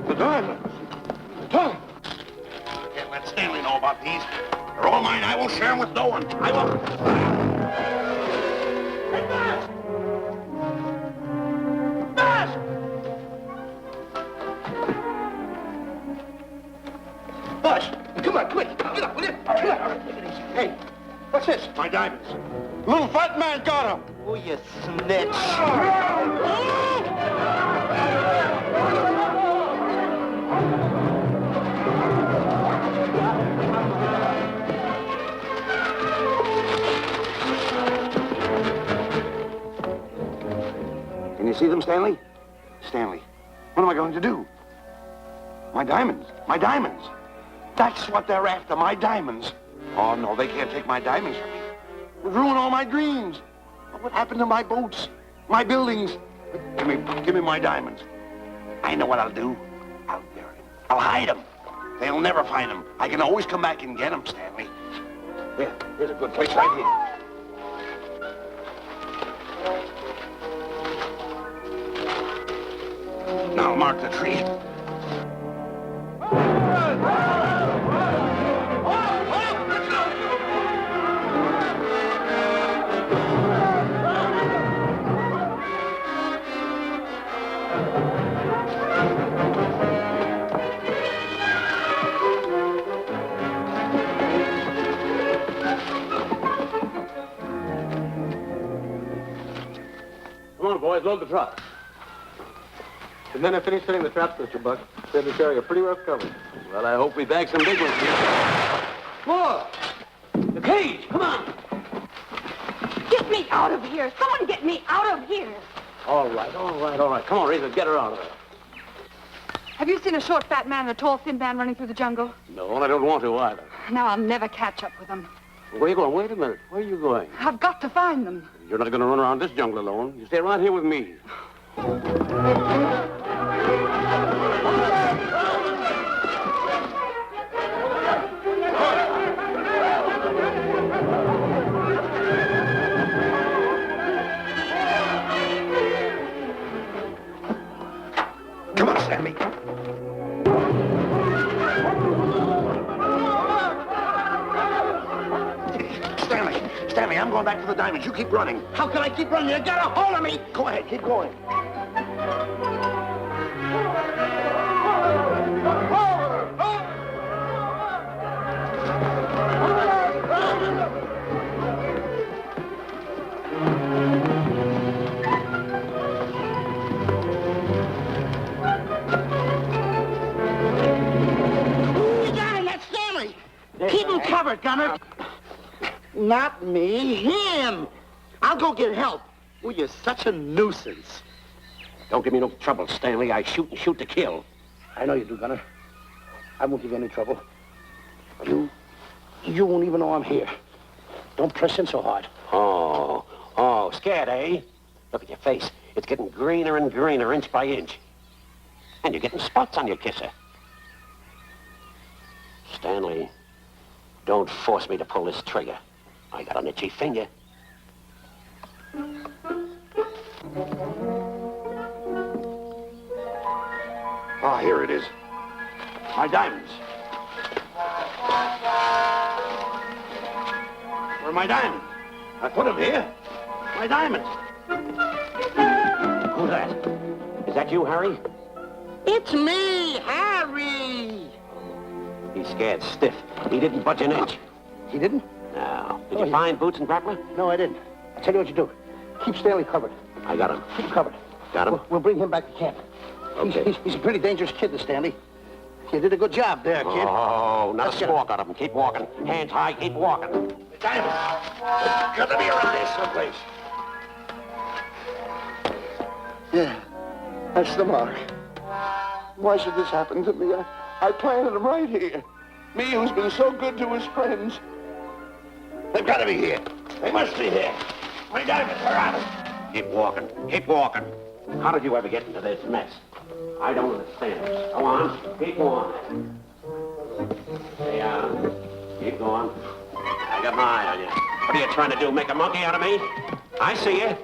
The diamonds. Tom. Can't let Stanley know about these. They're all mine. I won't share them with no one. I won't. Hey, Buzz! Buzz! Buzz, come on, quick. Get up, will you? Come on. Hey, what's this? My diamonds. Little fat man got him. Oh, you snitch. Can you see them, Stanley? Stanley, what am I going to do? My diamonds. My diamonds. That's what they're after, my diamonds. Oh, no, they can't take my diamonds from me. It would ruin all my dreams. What happened to my boats? My buildings? Give me my diamonds. I know what I'll do. I'll bury them. I'll hide them. They'll never find them. I can always come back and get them, Stanley. Here, here's a good place right here. Now mark the tree. Come on, boys, load the truck. And then I finished setting the traps, Mr. Buck. Said the carry a pretty rough cover. Well, I hope we bag some big ones here. More! The cage, come on! Get me out of here! Someone get me out of here! All right. Come on, Razor, get her out of there. Have you seen a short, fat man and a tall, thin man running through the jungle? No, and I don't want to either. Now I'll never catch up with them. Where are you going? Wait a minute. Where are you going? I've got to find them. You're not going to run around this jungle alone. You stay right here with me. Come on, Stanley. Stanley, I'm going back to the diamonds. You keep running. How can I keep running? You got a hold of me! Go ahead, keep going. You got him! That's Stanley! Keep him covered, Gunner! Not me, him! I'll go get help. Oh, you're such a nuisance. Don't give me no trouble, Stanley. I shoot and shoot to kill. I know you do, Gunner. I won't give you any trouble. You won't even know I'm here. Don't press in so hard. Oh, scared, eh? Look at your face. It's getting greener and greener, inch by inch. And you're getting spots on your kisser. Stanley, don't force me to pull this trigger. I got an itchy finger. Ah, here it is. My diamonds. Where are my diamonds? I put them here. My diamonds. Who's that? Is that you, Harry? It's me, Harry! He's scared stiff. He didn't budge an inch. He didn't? No. Did you find Boots and Grappler? No, I didn't. I'll tell you what you do. Keep Stanley covered. I got him. Keep him covered. Got him? We'll bring him back to camp. Okay. He's a pretty dangerous kid, this Stanley. You did a good job there, kid. Oh, not Let's a get squawk out of him. Keep walking. Hands high, keep walking. The diamonds. There's got to be around here someplace. Yeah, that's the mark. Why should this happen to me? I planted them right here. Me who's been so good to his friends. They've got to be here. They must be here. My diamonds are out. Keep walking. Keep walking. How did you ever get into this mess? I don't understand. Go on. Keep going. Stay on. Keep going. I got my eye on you. What are you trying to do? Make a monkey out of me? I see you.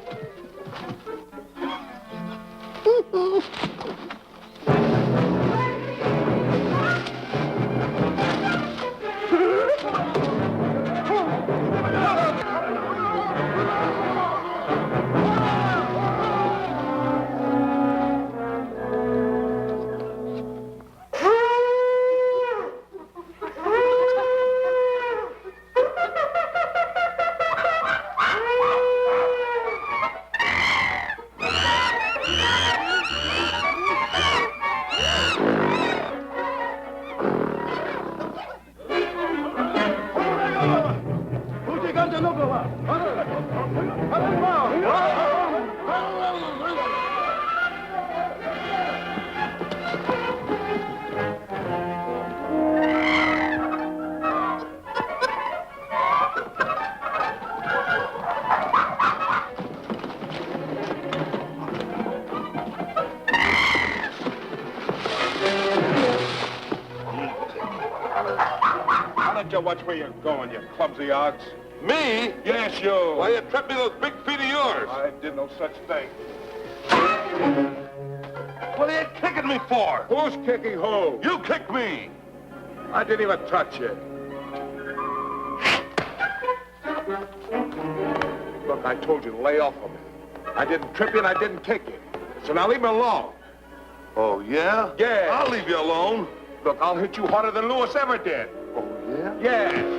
Watch where you're going, you clumsy ox. Me? Yes, you. Why, you tripped me those big feet of yours. I did no such thing. What are you kicking me for? Who's kicking who? You kicked me. I didn't even touch you. Look, I told you to lay off of me. I didn't trip you and I didn't kick you. So now leave me alone. Oh, yeah? Yeah. I'll leave you alone. Look, I'll hit you harder than Lewis ever did. Oh, yeah? Yeah.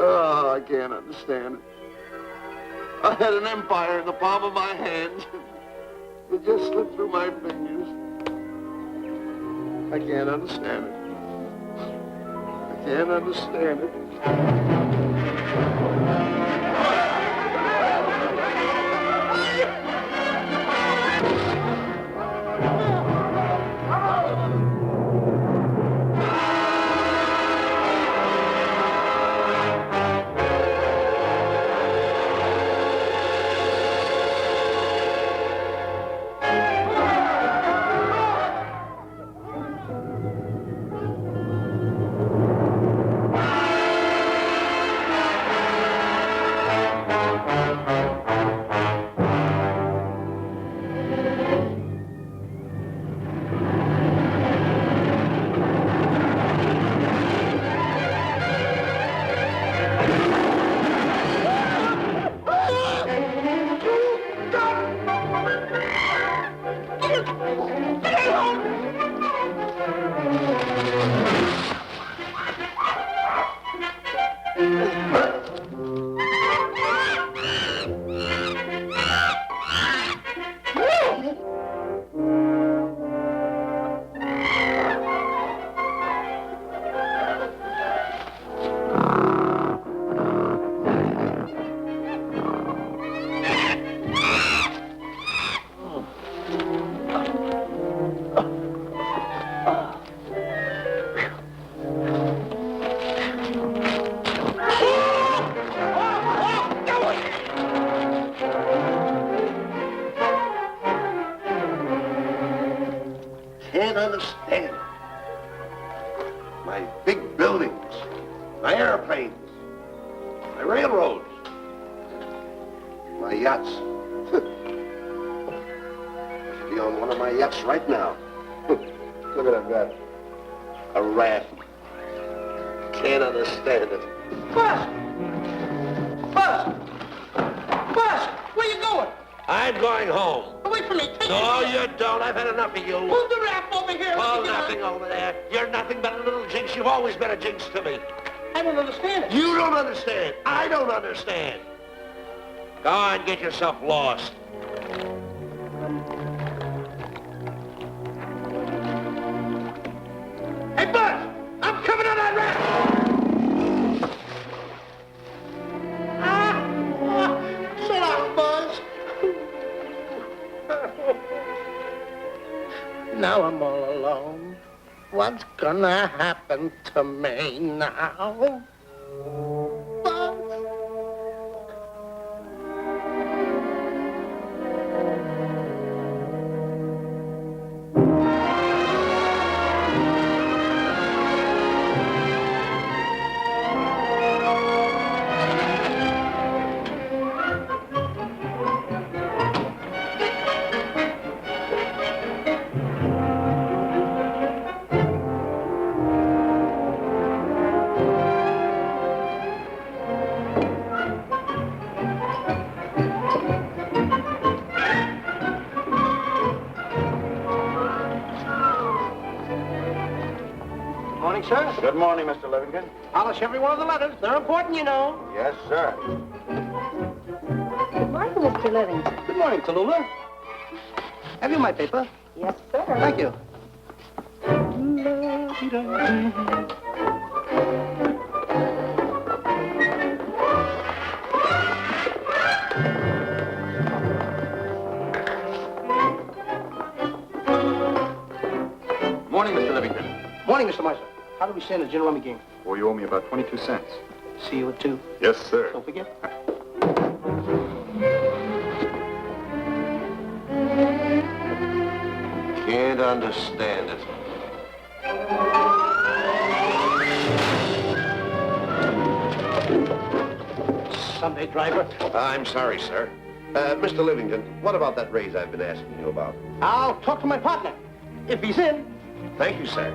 Oh, I can't understand it. I had an empire in the palm of my hand. It just slipped through my fingers. I can't understand it. I can't understand it. Can't understand. My big buildings, my airplanes, my railroads, my yachts. I should be on one of my yachts right now. Look at that. A raft. Can't understand it. Buzz! Buzz! Buzz! Where you going? I'm going home. Wait for me. Take No, me. you don't. I've had enough of you. Move the raft over here. Oh, nothing over there. You're nothing but a little jinx. You've always been a jinx to me. I don't understand it. You don't understand. I don't understand. Go on, get yourself lost. Hey, Buzz! I'm coming on that raft! Shut up, Buzz. Now I'm all alone. What's gonna happen to me now? Buzz? Morning, sir. Good morning, Mr. Livingston. Polish every one of the letters. They're important, you know. Yes, sir. Good morning, Mr. Livingston. Good morning, Tallulah. Have you my paper? Yes, sir. Thank you. Morning, Mr. Livingston. Morning, Mr. Marshall. How do we stand at Gin Rummy game? Well, you owe me about 22 cents. See you at 2. Yes, sir. Don't forget. Can't understand it. Sunday driver. I'm sorry, sir. Mr. Livingston, what about that raise I've been asking you about? I'll talk to my partner. If he's in. Thank you, sir.